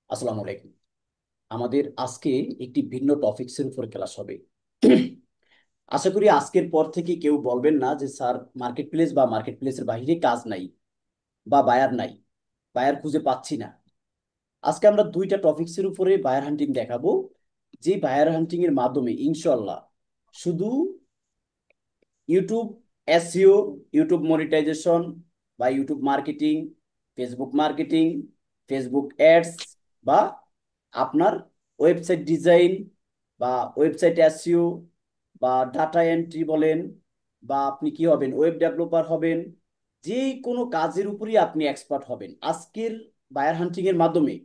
আসসালামু আলাইকুম। আমাদের আজকে একটি ভিন্ন টপিকসের উপর ক্লাস হবে। আশা করি আজকের পর থেকে কেউ বলবেন না যে স্যার মার্কেট প্লেস বা মার্কেট প্লেসের বাইরে কাজ নাই বা বায়ার নাই, বায়ার খুঁজে পাচ্ছি না। আজকে আমরা দুইটা টপিকসের উপরে বায়ার হান্টিং দেখাবো, যে বায়ার হান্টিং এর মাধ্যমে ইনশাল্লাহ শুধু ইউটিউব এসইও, ইউটিউব মনিটাইজেশন বা YouTube marketing, Facebook marketing, Facebook ads বা আপনার ওয়েবসাইট ডিজাইন বা ওয়েবসাইট এসইও বা ডাটা এন্ট্রি বলেন, বা আপনি কি হবেন, ওয়েব ডেভেলপার হবেন, যে কোনো কাজের উপরই আপনি এক্সপার্ট হবেন আজকের বায়ার হান্টিং এর মাধ্যমে।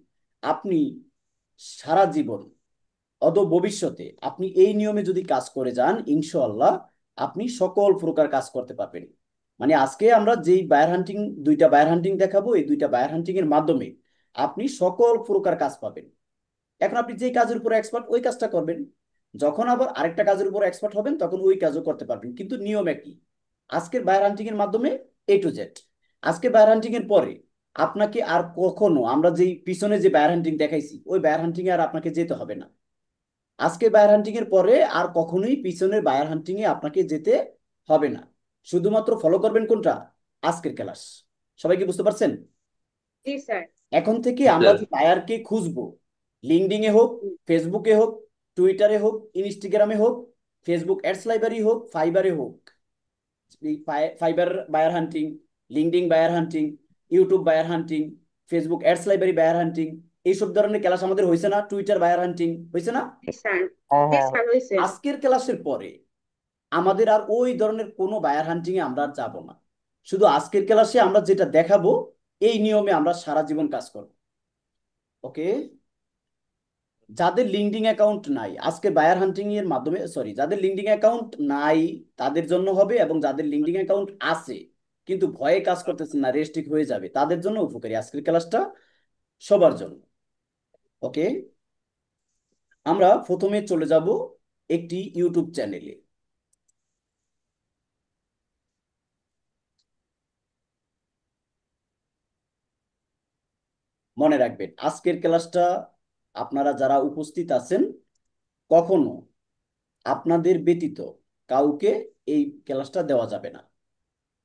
আপনি সারা জীবন ভবিষ্যতে আপনি এই নিয়মে যদি কাজ করে যান ইনশাআল্লাহ আপনি সকল প্রকার কাজ করতে পারবেন। মানে আজকে আমরা যেই বায়ার হান্টিং, দুইটা বায়ার হান্টিং দেখাবো, এই দুইটা বায়ার হান্টিং এর মাধ্যমে আপনি সকল প্রকার কাজ পাবেন। এখন আপনি যেই কাজের উপর এক্সপার্ট ওই কাজটা করবেন, যখন আবার আরেকটা কাজের উপর এক্সপার্ট হবেন তখন ওই কাজও করতে পারবেন, কিন্তু নিয়ম একই। আজকের বায়ার হান্টিং এর মাধ্যমে A to Z। আজকে বায়ার হান্টিং এর পরে আপনাকে আর কখনো আমরা যেই পিছনে যে বায়ার হান্টিং দেখাইছি ওই বায়ার হান্টিং এ আর আপনাকে যেতে হবে না। আজকে বায়ার হান্টিং এর পরে আর কখনোই পিছনের বায়ার হান্টিং এ আপনাকে যেতে হবে না। শুধুমাত্র ফলো করবেন কোনটা, আজকের ক্লাস। সবাই কি বুঝতে পারছেন? জি স্যার। এখন থেকে জি আমরা স্যার। যে বায়ারকে খুঁজবো, লিঙ্কডিন এ হোক, ফেসবুকে হোক, টুইটারে হোক, ইনস্টাগ্রামে হোক, ফেসবুক অ্যাডস লাইব্রেরি হোক, ফাইবারে হোক, এই ফাইবার বায়ার হান্টিং, লিঙ্কডিন বায়ার হান্টিং, ইউটিউব বায়ার হান্টিং, ফেসবুক অ্যাডস লাইব্রেরি বায়ার হান্টিং, এইসব ধরনের ক্লাস আমাদের হয়েছে না? টুইটার বায়ার হান্টিং হয়েছে না? জি স্যার। হ্যাঁ জি হ্যাঁ স্যার হয়েছে। আজকের ক্লাসের পরে আমাদের আর ওই ধরনের কোনো বায়ার হান্টিং এ আমরা আর যাবো না। শুধু আজকের ক্লাসে আমরা যেটা দেখাবো এই নিয়মে আমরা সারা জীবন কাজ করব। ওকে? যাদের লিঙ্কডিন অ্যাকাউন্ট নাই আজকে বায়ার হান্টিং এর মাধ্যমে, সরি, যাদের লিঙ্কডিন অ্যাকাউন্ট নাই তাদের জন্য হবে, এবং যাদের লিঙ্কডিন অ্যাকাউন্ট আছে কিন্তু ভয়ে কাজ করতেছেন না, রেস্ট্রিক্ট হয়ে যাবে, তাদের জন্য উপকারী আজকের ক্লাসটা, সবার জন্য। ওকে? আমরা প্রথমে চলে যাব একটি ইউটিউব চ্যানেলে। মনে রাখবেন আজকের ক্লাসটা আপনারা যারা উপস্থিত আছেন কখনো আপনাদের ব্যতীত কাউকে এই ক্লাসটা দেওয়া যাবে না।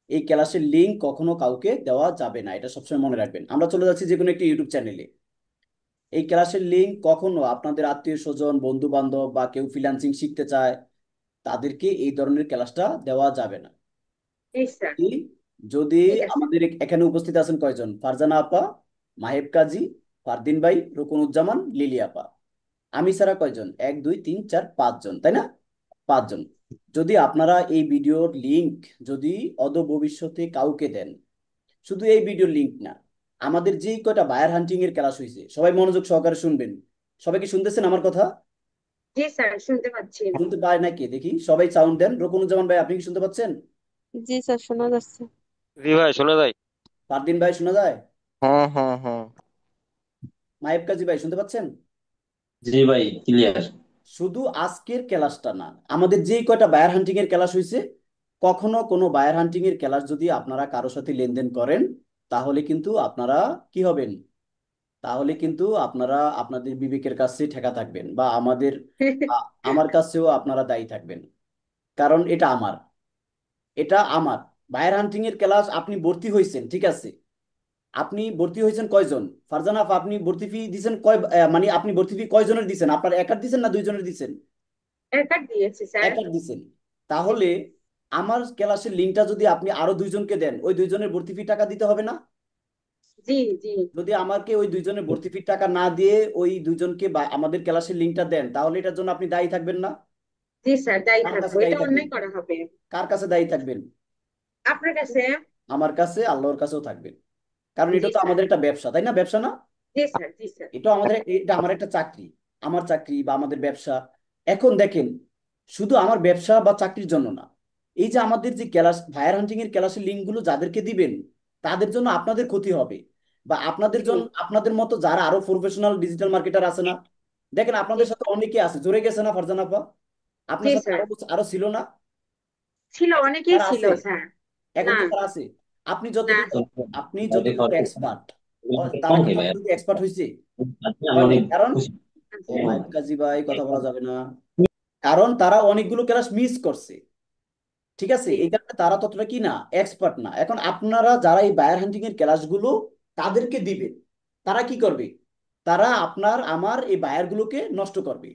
এই ক্লাসের লিঙ্ক কখনো কাউকে দেওয়া যাবে না, এটা সবসময় মনে রাখবেন। আমরা চলে যাচ্ছি যে কোনো একটি ইউটিউব চ্যানেলে। এই ক্লাসের লিঙ্ক কখনো আপনাদের আত্মীয় স্বজন, বন্ধু বান্ধব বা কেউ ফ্রিল্যান্সিং শিখতে চায় তাদেরকে এই ধরনের ক্লাসটা দেওয়া যাবে না। জি স্যার। কি? যদি ঠিক আছে। আমাদের এখানে উপস্থিত আছেন কয়জন, ফারজানা আপা, মাহেব কাজী, ফারদিন ভাই, রুকনুজ্জামান, লিলি আপা, আমি ছাড়া কয়জন, 1 2 3 4 5 জন, তাই না? 5 জন। যদি আপনারা এই ভিডিওর লিংক যদি ভবিষ্যতে কাউকে দেন, শুধু এই ভিডিওর লিংক না, আমাদের যেই কয়টা বায়ার হান্টিং এর ক্লাস হয়েছে সবাই মনোযোগ সহকারে শুনবেন। সবাই কি শুনতেছেন আমার কথা? জি স্যার শুনতে পাচ্ছি। শুনতে পায় নাকি দেখি, সবাই সাউন্ড দেন। রকুনুজ্জামান ভাই আপনি কি শুনতে পাচ্ছেন? জি স্যার, শোনা যাচ্ছে। জি ভাই শোনা যায়। ফারদিন ভাই শোনা যায়? হ্যাঁ হ্যাঁ হ্যাঁ। মায়েব কাজী ভাই শুনতে পাচ্ছেন? জি ভাই, ক্লিয়ার। শুধু আজকের ক্লাসটা না, আমাদের যেই কয়টা বায়ার হান্টিং এর ক্লাস হয়েছে, কখনো কোনো বায়ার হান্টিং এর ক্লাস যদি আপনারা কারোর সাথে লেনদেন করেন তাহলে কিন্তু আপনারা কি হবেন, তাহলে কিন্তু আপনারা আপনাদের বিবেকের কাছে ঠেকা থাকবেন, বা আমার কাছেও আপনারা দায়ী থাকবেন। কারণ এটা আমার, এটা আমার বায়ার হান্টিং এর ক্লাস। আপনি ভর্তি হয়েছেন ঠিক আছে, আপনি ভর্তি হয়েছেন কয়জন? ফারজানা আপা, আপনি ভর্তি ফি দিছেন কয়, মানে আপনি ভর্তি ফি কয়জনের দিছেন? আপনার একার দিছেন না দুইজনের দিছেন? একার দিয়েছি স্যার। একার দিছেন। তাহলে আমার ক্লাসের লিঙ্কটা যদি আপনি আরো দুইজনকে দেন ওই দুইজনের ভর্তি ফি টাকা দিতে হবে না? জি জি। যদি আমাকে ওই দুইজনের ভর্তি ফির টাকা না দিয়ে ওই দুইজনকে বা আমাদের ক্লাসের লিঙ্কটা দেন তাহলে এটার জন্য আপনি দায়ী থাকবেন না? জি স্যার দায়ী কার কাছে থাকবো, দায়ী এটা থাকবেন? অন্যায় করা হবে। কার কাছে দায়ী থাকবেন? আপনার কাছে। আমার কাছে, আল্লাহর কাছেও থাকবেন। কারণ জি এটা তো স্যার। আমাদের একটা ব্যবসা, তাই না? ব্যবসা না? জি স্যার। জি স্যার। এটা আমাদের, এটা আমার একটা চাকরি, আমার চাকরি বা আমাদের ব্যবসা। এখন দেখেন, শুধু আমার ব্যবসা বা চাকরির জন্য না, এই যে আমাদের যে ক্লাস ফায়ার হান্টিং এর ক্লাসের লিঙ্কগুলো যাদেরকে দিবেন তাদের জন্য আপনাদের ক্ষতি হবে, বা আপনাদের জি জন্য আপনাদের মতো যারা আরো প্রফেশনাল ডিজিটাল মার্কেটার আছে না, দেখেন জি আপনাদের সাথে অনেকে আছে, জড়ে গেছে না ফারজানা আপা? জি আপনার সাথে স্যার। আরো আরো ছিল না? ছিল, অনেকেই তারা ছিল আছে, স্যার। এখন না কি তারা আছে? আপনি না। যতটুকু, আপনি যতটুকু এক্সপার্ট তারা কম কি খাই ভাই। ততটুকু এক্সপার্ট হয়েছে? আজকে আমি হয় নাই, অনেক কারণ খুশি। ও আচ্ছা মাই কাজী ভাই, কথা বলা যাবে না, কারণ তারা অনেকগুলো ক্লাস মিস করছে। ঠিক আছে, জি এই কারণে তারা ততটা কি না, এক্সপার্ট না। এখন আপনারা যারা এই বায়ার হান্টিং এর ক্লাসগুলো তাদেরকে দিবেন, তারা কি করবে? তারা আপনার আমার এই বায়ার গুলোকে নষ্ট করবে।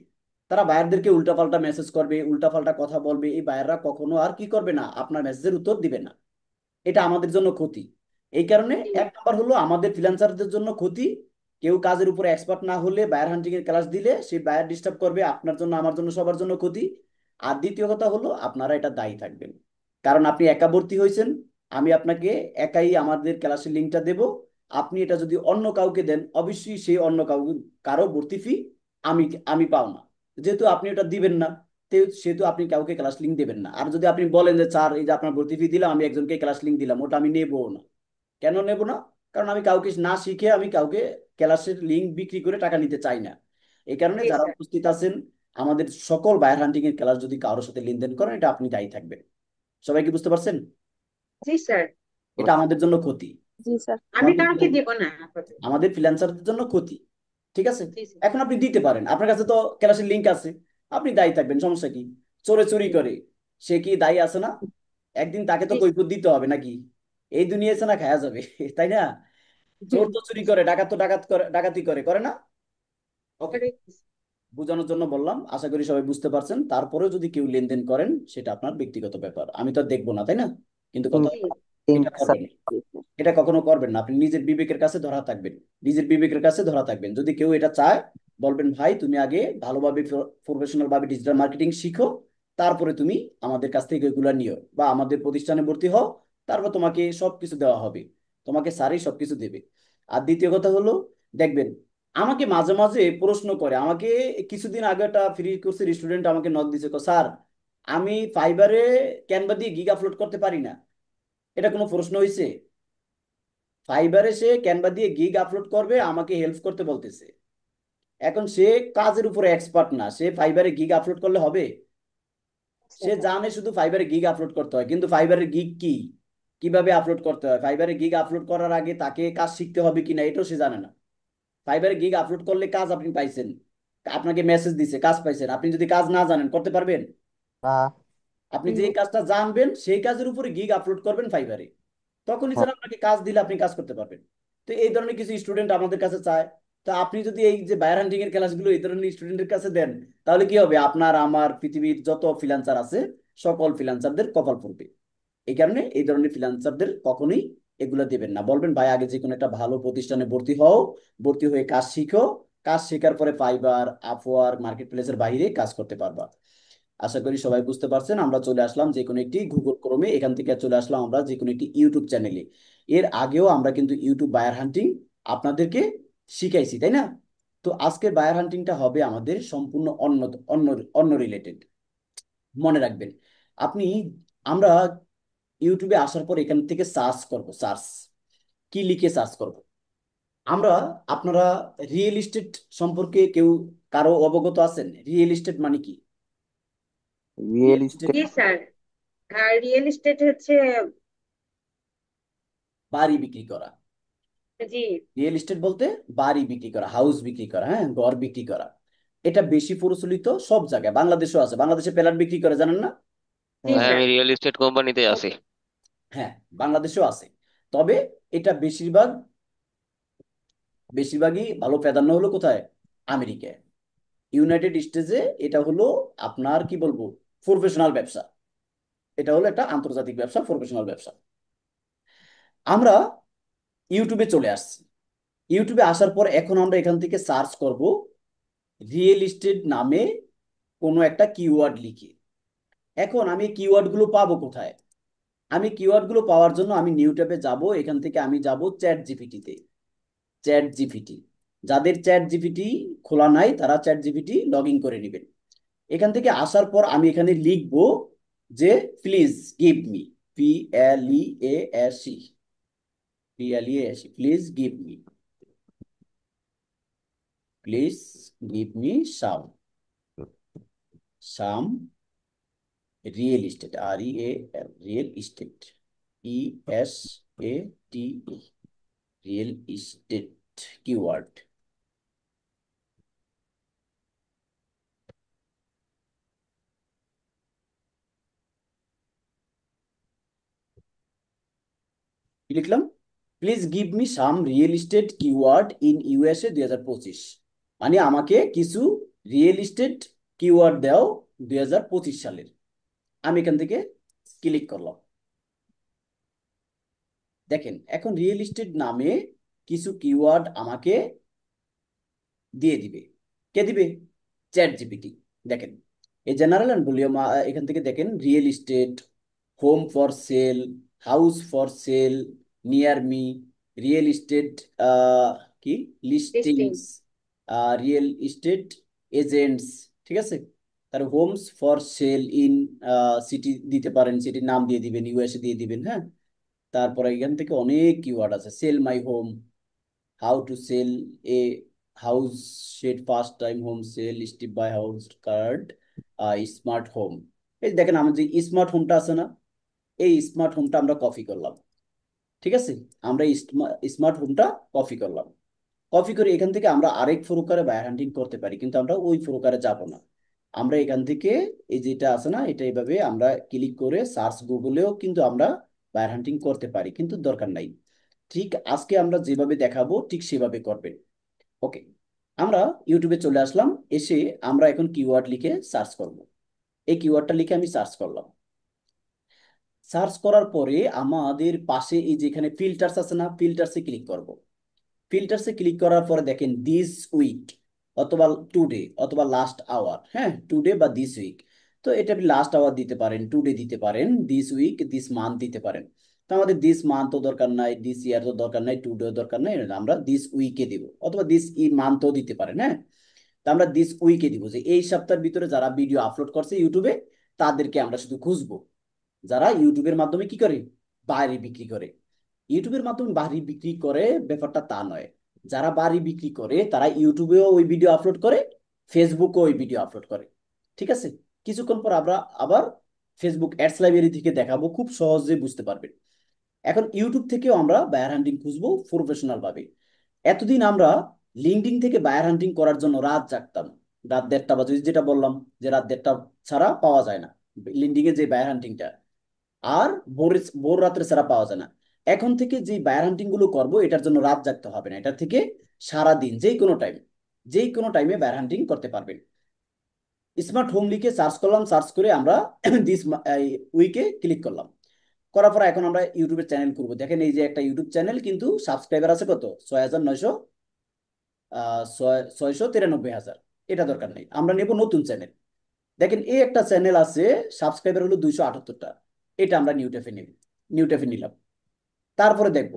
তারা বায়ারদেরকে উল্টাপাল্টা মেসেজ করবে, উল্টাপাল্টা কথা বলবে। এই বায়াররা কখনো আর কি করবে না, আপনার মেসেজের উত্তর দিবে না। এটা আমাদের জন্য ক্ষতি। এই কারণে জি এক নাম্বার হলো আমাদের ফ্রিল্যান্সারদের জন্য ক্ষতি। কেউ কাজের উপরে এক্সপার্ট না হলে বায়ার হান্টিং এর ক্লাস দিলে সেই বায়ার ডিস্টার্ব করবে, আপনার জন্য, আমার জন্য, সবার জন্য ক্ষতি। আর দ্বিতীয় কথা হলো আপনারা এটা দায়ী থাকবেন, কারণ আপনি একা ভর্তি হয়েছেন। আমি আপনাকে একাই আমাদের ক্লাসের লিঙ্কটা দেব। আপনি এটা যদি অন্য কাউকে দেন, অবশ্যই সেই অন্য কারো ভর্তি ফি আমি আমি পাও না। যেহেতু আপনি ওটা দিবেন না, সেহেতু আপনি কাউকে ক্লাস লিঙ্ক দেবেন না। আর যদি আপনি বলেন যে স্যার, এই যে আপনার ভর্তি ফি দিলাম, আমি একজনকে ক্লাস লিঙ্ক দিলাম, ওটা আমি নেবো না। কেন নেব না? কারণ আমি কাউকে না শিখে আমি কাউকে ক্লাসের লিঙ্ক বিক্রি করে টাকা নিতে চাই না। এই কারণে জি যারা স্যার উপস্থিত আছেন, আমাদের সকল বায়ার হান্টিং এর ক্লাস যদি কারোর সাথে লেনদেন করেন, এটা আপনি দায়ী থাকবেন। সবাই কি বুঝতে পারছেন? জি স্যার এটা আমাদের জন্য ক্ষতি। জি স্যার। আমি আমাদের কাউকে দিব না আপাতত। আমাদের ফ্রিল্যান্সারদের জন্য ক্ষতি। ঠিক আছে, জি স্যার এখন আপনি দিতে পারেন, আপনার কাছে তো ক্লাসের লিঙ্ক আছে, আপনি দায়ী থাকবেন, সমস্যা কি? চোরে চুরি করে সে কি দায়ী আছে না? একদিন তাকে তো জি কৈফিয়ত দিতে হবে নাকি? এই দুনিয়ায় না খায়া যাবে তাই না? চোর তো চুরি করে, ডাকাত তো ডাকাত করে, ডাকাতি করে, করে না? ওকে, স্যার বোঝানোর জন্য বললাম, আশা করি সবাই বুঝতে পারছেন। তারপরেও যদি কেউ লেনদেন করেন, সেটা আপনার ব্যক্তিগত ব্যাপার, আমি তো আর দেখবো না, তাই না? কিন্তু কথা জি হলো, লিঙ্ক এটা স্যার। করবেন না। এটা কখনো করবেন না। আপনি নিজের বিবেকের কাছে ধরা থাকবেন, নিজের বিবেকের কাছে ধরা থাকবেন। যদি কেউ এটা চায়, বলবেন ভাই তুমি আগে ভালোভাবে প্রফেশনাল ভাবে ডিজিটাল মার্কেটিং শিখো, তারপরে তুমি আমাদের কাছ থেকে এগুলা নিও বা আমাদের প্রতিষ্ঠানে ভর্তি হও। তারপর তোমাকে সবকিছু দেওয়া হবে, তোমাকে স্যারই সবকিছু দেবে। আর দ্বিতীয় কথা হলো, দেখবেন আমাকে মাঝে মাঝে প্রশ্ন করে, আমাকে কিছুদিন আগে একটা ফ্রি কোর্সের স্টুডেন্ট আমাকে নক দিছে, স্যার আমি ফাইবারে ক্যানভা দিয়ে গিগ আপলোড করতে পারি না। এটা কোনো প্রশ্ন হয়েছে? ফাইবারে সে ক্যানভা দিয়ে গিগ আপলোড করবে, আমাকে হেল্প করতে বলতেছে। এখন সে কাজের উপরে এক্সপার্ট না, সে ফাইবারে গিগ আপলোড করলে হবে? সে জানে শুধু ফাইবারে গিগ আপলোড করতে হয়, কিন্তু ফাইবারের গিগ কি, কিভাবে আপলোড করতে হয়, ফাইবারে গিগ আপলোড করার আগে তাকে কাজ শিখতে হবে কিনা, এটাও সে জানে না। ফাইবারে গিগ আপলোড করলে কাজ আপনি পাইছেন, আপনাকে মেসেজ দিছে, কাজ পাইছেন, আপনি যদি কাজ না জানেন করতে পারবেন? না। আপনি যে কাজটা জানবেন সেই কাজের উপরে গিগ আপলোড করবেন ফাইবারে, তখনই হ্যাঁ। স্যার আপনাকে কাজ দিলে আপনি কাজ করতে পারবেন। তো এই ধরনের কিছু স্টুডেন্ট আমাদের কাছে চায়। তো আপনি যদি এই যে বায়ার হান্টিং এর ক্লাসগুলো এই ধরনের স্টুডেন্টের কাছে দেন, তাহলে কি হবে? আপনার আমার পৃথিবীর যত ফ্রিল্যান্সার আছে, সকল ফ্রিল্যান্সারদের কপাল পড়বে। এই কারণে এই ধরনের ফ্রিল্যান্সারদের কখনোই এগুলো দেবেন না। বলবেন ভাই আগে যে কোনো একটা ভালো প্রতিষ্ঠানে ভর্তি হও, ভর্তি হয়ে কাজ শিখো, কাজ শেখার পরে ফাইবার, আপওয়ার্ক, মার্কেট প্লেসের বাইরে কাজ করতে পারবা। আশা করি সবাই বুঝতে পারছেন। আমরা চলে আসলাম যে কোনো একটি গুগল ক্রোমে, এখান থেকে চলে আসলাম আমরা যে কোনো একটি ইউটিউব চ্যানেলে। এর আগেও আমরা কিন্তু ইউটিউব বায়ার হান্টিং আপনাদেরকে শিখাইছি, তাই না? তো আজকের বায়ার হান্টিংটা হবে আমাদের সম্পূর্ণ অন্য অন্য অন্য রিলেটেড। মনে রাখবেন আপনি, আমরা ইউটিউবে আসার পর এখান থেকে সার্চ করব, সার্চ কি লিখে সার্চ করব আমরা? আপনারা রিয়েল এস্টেট সম্পর্কে কেউ কারো অবগত আছেন? রিয়েল এস্টেট মানে কি? Real real estate estate. জি স্যার আর রিয়েল এস্টেট হচ্ছে বাড়ি বিক্রি করা। জি রিয়েল এস্টেট বলতে বাড়ি বিক্রি করা, হাউস বিক্রি করা, হ্যাঁ, ঘর বিক্রি করা। এটা বেশি প্রচলিত সব জায়গায়, বাংলাদেশেও আছে, বাংলাদেশে প্লট বিক্রি করে, জানেন না? জি ভাই স্যার আমি রিয়েল এস্টেট কোম্পানিতে আছি। হ্যাঁ, বাংলাদেশেও আছে। তবে এটা বেশিরভাগই ভালো প্রাধান্য হলো কোথায়? আমেরিকায়, ইউনাইটেড স্টেটসে। এটা হলো আপনার কি বলবো, প্রফেশনাল ব্যবসা। এটা হলো একটা আন্তর্জাতিক ব্যবসা, প্রফেশনাল ব্যবসা। আমরা ইউটিউবে চলে আসছি। ইউটিউবে আসার পর এখন আমরা এখান থেকে সার্চ করব রিয়েল এস্টেট নামে কোনো একটা কিওয়ার্ড লিখে। এখন আমি কিওয়ার্ড গুলো পাবো কোথায়? আমি কিওয়ার্ড গুলো পাওয়ার জন্য আমি নিউ ট্যাবে যাব, এখান থেকে আমি যাব চ্যাট জিপিটিতে। চ্যাট জিপিটি, যাদের চ্যাট জিপিটি খোলা নাই তারা চ্যাট জিপিটি লগ ইন করে নেবেন। এখান থেকে আসার পর আমি এখানে লিখব যে please give me, P L E A S E, please give me, please give me some, some real estate, REAL, real estate, ESATE। Real estate keyword. কি লিখলাম? Please give me some real estate keyword in USA 2025। মানে আমাকে কিছু real estate keyword দাও 2025 সালের। আমি এখান থেকে ক্লিক করলাম। দেখেন এখন রিয়েল ইস্টেট নামে কিছু কিওয়ার্ড আমাকে দিয়ে দিবে। কে দিবে? ChatGPT. দেখেন এই জেনারেল অ্যান্ড ভলিউম এখান থেকে দেখেন real estate, home for sale, house for sale, near me, real estate কি listing. Listings, real estate agents, ঠিক আছে। তার homes for sale in city দিতে পারেন, সিটির নাম দিয়ে দিবেন, ইউএসএ দিয়ে দিবেন, হ্যাঁ। তারপরে এখান থেকে অনেক কিওয়ার্ড আছে, sell my home, how to sell a house, shed first time home sell, step by house card, smart home. এই দেখেন আমার যে স্মার্ট হোমটা আছে না, এই স্মার্ট হোমটা আমরা কপি করলাম, ঠিক আছে। আমরা স্মার্ট হোমটা কপি করলাম। কপি করে এখান থেকে আমরা আরেক প্রকারে বায়ার হান্টিং করতে পারি, কিন্তু আমরা ওই প্রকারে যাব না। আমরা এখান থেকে এই যেটা আছে না, এটা এইভাবে আমরা ক্লিক করে সার্চ গুগলেও কিন্তু আমরা বায়ার হান্টিং করতে পারি, কিন্তু দরকার নাই। ঠিক আজকে আমরা যেভাবে দেখাবো ঠিক সেভাবে করবেন। ওকে, আমরা ইউটিউবে চলে আসলাম। এসে আমরা এখন কিওয়ার্ড লিখে সার্চ করব। এই কিওয়ার্ডটা লিখে আমি সার্চ করলাম। সার্চ করার পরে আমাদের পাশে এই যে এখানে ফিল্টার্স আছে না, ফিল্টার্সে ক্লিক করব। ফিল্টার্সে ক্লিক করার পরে দেখেন দিস উইক অথবা টুডে অথবা লাস্ট আওয়ার, হ্যাঁ টুডে বা দিস উইক। তো এটা আপনি লাস্ট আওয়ার দিতে পারেন, টুডে দিতে পারেন, দিস উইক দিস মান্থ দিতে পারেন। তো আমাদের দিস মান্থও দরকার নাই, দিস ইয়ারও দরকার নাই, টুডেও দরকার নাই, আমরা দিস উইকে দিব, অথবা দিস ই মান্থও দিতে পারেন, হ্যাঁ। তো আমরা দিস উইকে দিব যে এই সপ্তাহের ভিতরে যারা ভিডিও আপলোড করছে ইউটিউবে তাদেরকে আমরা শুধু খুঁজবো। যারা ইউটিউবের মাধ্যমে কি করে? বাড়ি বিক্রি করে। ইউটিউবের মাধ্যমে বাড়ি বিক্রি করে ব্যাপারটা তা নয়। যারা বাড়ি বিক্রি করে তারা ইউটিউবেও ওই ভিডিও আপলোড করে, ফেসবুকেও ওই ভিডিও আপলোড করে, ঠিক আছে। কিছুক্ষণ পর আমরা আবার ফেসবুক অ্যাডস লাইব্রেরি থেকে দেখাবো, খুব সহজে বুঝতে পারবেন। এখন ইউটিউব থেকেও আমরা বায়ার হান্টিং খুঁজবো প্রফেশনাল ভাবে। এতদিন আমরা লিঙ্কডিন থেকে বায়ার হান্টিং করার জন্য রাত জাগতাম, রাত 1:30 বাজে, যেটা বললাম যে রাত 1:30 ছাড়া পাওয়া যায় না লিঙ্কডিন এ যে বায়ার হান্টিংটা। আর ভোর ভোর রাত্রে ছাড়া পাওয়া যায় না। এখন থেকে যে বায়ার হান্টিং গুলো করবো এটার জন্য রাত জাগতে হবে না, এটা থেকে সারা দিন যেই কোনো টাইমে বায়ার হান্টিং করতে পারবেন। স্মার্ট হোম লিখে সার্চ করলাম, সার্চ করে আমরা দিস উইকে ক্লিক করলাম। করার পর এখন আমরা ইউটিউবের চ্যানেল করবো। দেখেন এই যে একটা ইউটিউব চ্যানেল, কিন্তু সাবস্ক্রাইবার আছে কত? 6,900 693,000। এটা দরকার নেই, আমরা নেব নতুন চ্যানেল। দেখেন এই একটা চ্যানেল আছে, সাবস্ক্রাইবার হলো 278টা। এটা আমরা নিউ ট্যাফে নিলাম। তারপরে দেখব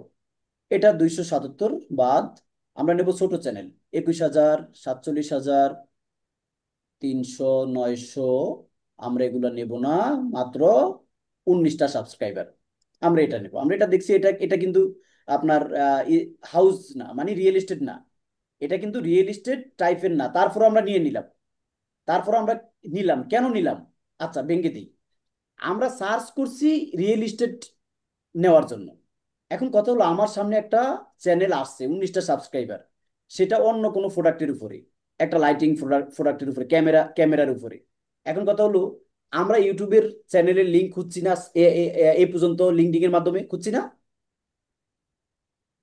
এটা 277 বাদ আমরা নেব ছোট চ্যানেল 21,000 47,000 300 900। আমরা এগুলো নেব না, মাত্র 19টা সাবস্ক্রাইবার। আমরা এটা নেব। আমরা এটা দেখছি, এটা এটা কিন্তু আপনার হাউস না, মানে রিয়েল এস্টেট না, এটা কিন্তু রিয়েল এস্টেট টাইপের না। তারপর আমরা নিয়ে নিলাম। তারপর আমরা নিলাম, কেন নিলাম? আচ্ছা ভেঙে দিই। আমরা সার্চ করছি রিয়েল এস্টেট নেওয়ার জন্য। এখন কথা হলো আমার সামনে একটা চ্যানেল আসছে 19টা সাবস্ক্রাইবার, সেটা অন্য কোনো প্রোডাক্টের উপরে, একটা লাইটিং প্রোডাক্টের উপরে, ক্যামেরার উপরে। এখন কথা হলো আমরা ইউটিউবের চ্যানেলের লিঙ্ক খুঁজছি না, এই পর্যন্ত লিঙ্কডিং এর মাধ্যমে খুঁজছি না।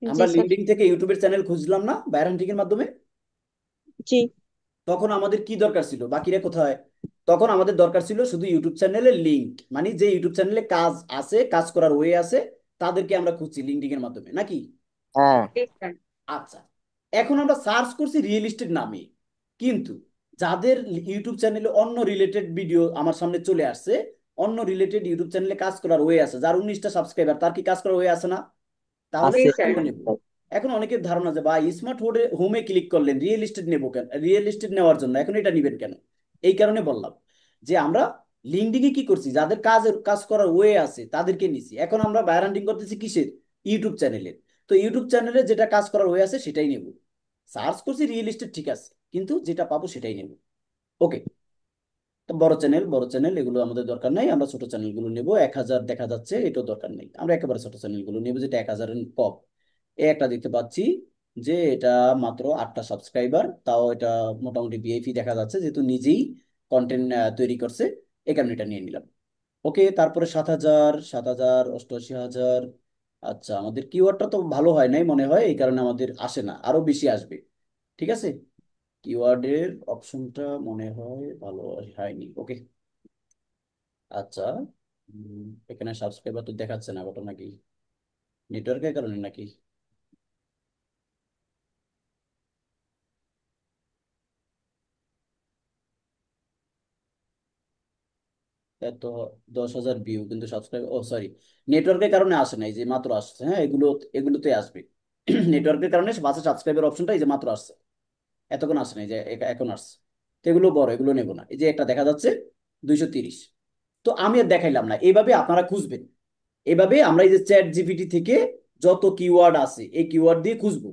জি আমরা স্যার। লিঙ্কডিন থেকে ইউটিউবের চ্যানেল খুঁজলাম না বায়ার হান্টিং এর মাধ্যমে। জি। তখন আমাদের কি দরকার ছিল? বাকিরা কোথায়? তখন আমাদের দরকার ছিল শুধু ইউটিউব চ্যানেলের লিঙ্ক, মানে যে ইউটিউব চ্যানেলে কাজ আছে, কাজ করার ওয়ে আছে, তাদেরকে আমরা খুঁজছি লিঙ্কডিন এর মাধ্যমে, নাকি? হ্যাঁ। আচ্ছা, এখন আমরা সার্চ করছি রিয়েল এস্টেট নামে, কিন্তু যাদের ইউটিউব চ্যানেলে অন্য রিলেটেড ভিডিও আমার সামনে চলে আসছে, অন্য রিলেটেড ইউটিউব চ্যানেলে কাজ করার ওয়ে আছে, যার 19টা সাবস্ক্রাইবার, তার কি কাজ করার ওয়ে আছে না? তাহলে জি আছে। স্যার। কেন নেব? এখন অনেকের ধারণা যে ভাই স্মার্ট হোমে ক্লিক করলেন, রিয়েল এস্টেট নেবো কেন? রিয়েল এস্টেট নেওয়ার জন্য এখন এটা নিবেন কেন? এই কারণে বললাম যে আমরা লিঙ্কডিনে কি করছি, যাদের কাজ করার ওয়ে আছে তাদেরকে নিছি। এখন আমরা বায়ার হান্টিং করতেছি কিসের? ইউটিউব চ্যানেলের। তো ইউটিউব চ্যানেলে যেটা কাজ করার ওয়ে আছে সেটাই নেব। সার্চ করছি রিয়েল এস্টেট, ঠিক আছে, কিন্তু যেটা পাবো সেটাই নেব। ওকে, তো বড় চ্যানেল এগুলো আমাদের দরকার নাই, আমরা ছোট চ্যানেলগুলো নেব। 1,000 দেখা যাচ্ছে, এটাও দরকার নেই, আমরা একেবারে ছোট চ্যানেলগুলো নেব, যেটা 1,000-এর কম। এই একটা দেখতে পাচ্ছি যে এটা মাত্র 8টা সাবস্ক্রাইবার, তাও এটা মোটামুটি ভিআইপি দেখা যাচ্ছে, যেহেতু নিজেই কন্টেন্ট তৈরি করছে, এই কারণে এটা নিয়ে নিলাম। ওকে, তারপরে 7,000, 7,000, 88,000। আচ্ছা, আমাদের কিওয়ার্ডটা তো ভালো হয় নাই মনে হয়, এই কারণে আমাদের আসে না, আরো বেশি আসবে। ঠিক আছে, কিওয়ার্ডের অপশনটা মনে হয় ভালো হয়নি। ওকে, আচ্ছা। এখানে সাবস্ক্রাইবার তো দেখাচ্ছে না, ঘটনা কি? নেটওয়ার্কের কারণে নাকি? এত 10,000 ভিউ কিন্তু সাবস্ক্রাইব, ও সরি, নেটওয়ার্কের কারণে আসে না, এই যে মাত্র আসছে। হ্যাঁ, এগুলোতে আসবে। নেটওয়ার্কের কারণে বাসে সাবস্ক্রাইবের অপশনটা এই যে মাত্র আসছে, এতক্ষণ আসে না, এই যে এখন আসছে। তো এগুলো বড়, এগুলো নেবো না। এই যে একটা দেখা যাচ্ছে 230। তো আমি আর দেখাইলাম না, এইভাবে আপনারা খুঁজবেন। এভাবে আমরা এই যে চ্যাট জিপিটি থেকে যত কিওয়ার্ড আছে এই কিওয়ার্ড দিয়ে খুঁজবো।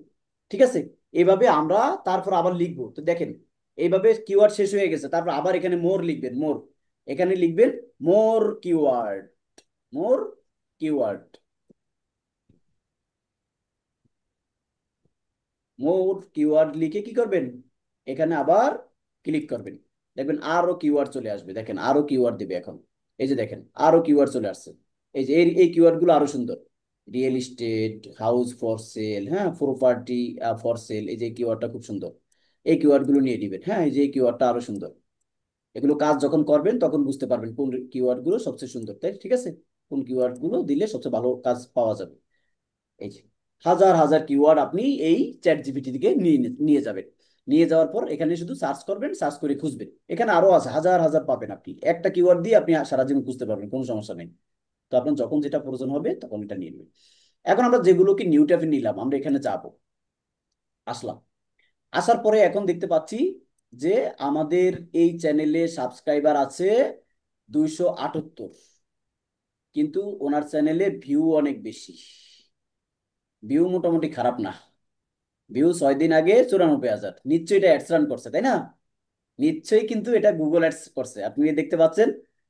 ঠিক আছে, এভাবে আমরা তারপর আবার লিখবো। তো দেখেন, এইভাবে কিওয়ার্ড শেষ হয়ে গেছে, তারপর আবার এখানে মোর লিখবেন, মোর। এখানে লিখবেন মোর কিওয়ার্ড, মোর কিওয়ার্ড, মোর কিওয়ার্ড লিখে কি করবেন, এখানে আবার ক্লিক করবেন। দেখবেন আরো কিওয়ার্ড চলে আসবে, দেখেন আরো কিওয়ার্ড দিবে এখন। এই যে দেখেন আরো কিওয়ার্ড চলে আসছে। এই যে এই কিওয়ার্ড গুলো আরো সুন্দর। Real estate, house for sell, হ্যাঁ, প্রপার্টি ফর সেল, এই যে কিওয়ার্ডটা খুব সুন্দর। এই কিওয়ার্ড গুলো নিয়ে নিবেন। হ্যাঁ, এই যে এই কিওয়ার্ডটা আরো সুন্দর। এগুলো কাজ যখন করবেন তখন বুঝতে পারবেন কোন কিওয়ার্ড গুলো সবচেয়ে সুন্দর, তাই ঠিক আছে, কোন কিওয়ার্ড গুলো দিলে সবচেয়ে ভালো কাজ পাওয়া যাবে। এই যে হাজার হাজার কিওয়ার্ড আপনি এই চ্যাট জিপিটি থেকে নিয়ে নিয়ে যাবেন। নিয়ে যাওয়ার পর এখানে শুধু সার্চ করবেন, সার্চ করে খুঁজবেন। এখানে আরো আছে, হাজার হাজার পাবেন আপনি। একটা কিওয়ার্ড দিয়ে আপনি সারা জীবন খুঁজতে পারবেন, কোনো সমস্যা নেই। তো আপনার যখন যেটা প্রয়োজন হবে তখন এটা নিয়ে নেবেন। এখন আমরা যেগুলোকে নিউ ট্যাবে নিলাম, আমরা এখানে যাব, আসলাম। আসার পরে এখন দেখতে পাচ্ছি যে আমাদের এই চ্যানেলে সাবস্ক্রাইবার আছে 278, কিন্তু ওনার চ্যানেলে ভিউ অনেক বেশি। ভিউ মোটামুটি খারাপ না। ভিউ 6 দিন আগে 94,000, নিশ্চয়ই এটা অ্যাডস রান করছে, তাই না? নিশ্চয়ই কিন্তু এটা গুগল অ্যাডস করছে, আপনি দেখতে পাচ্ছেন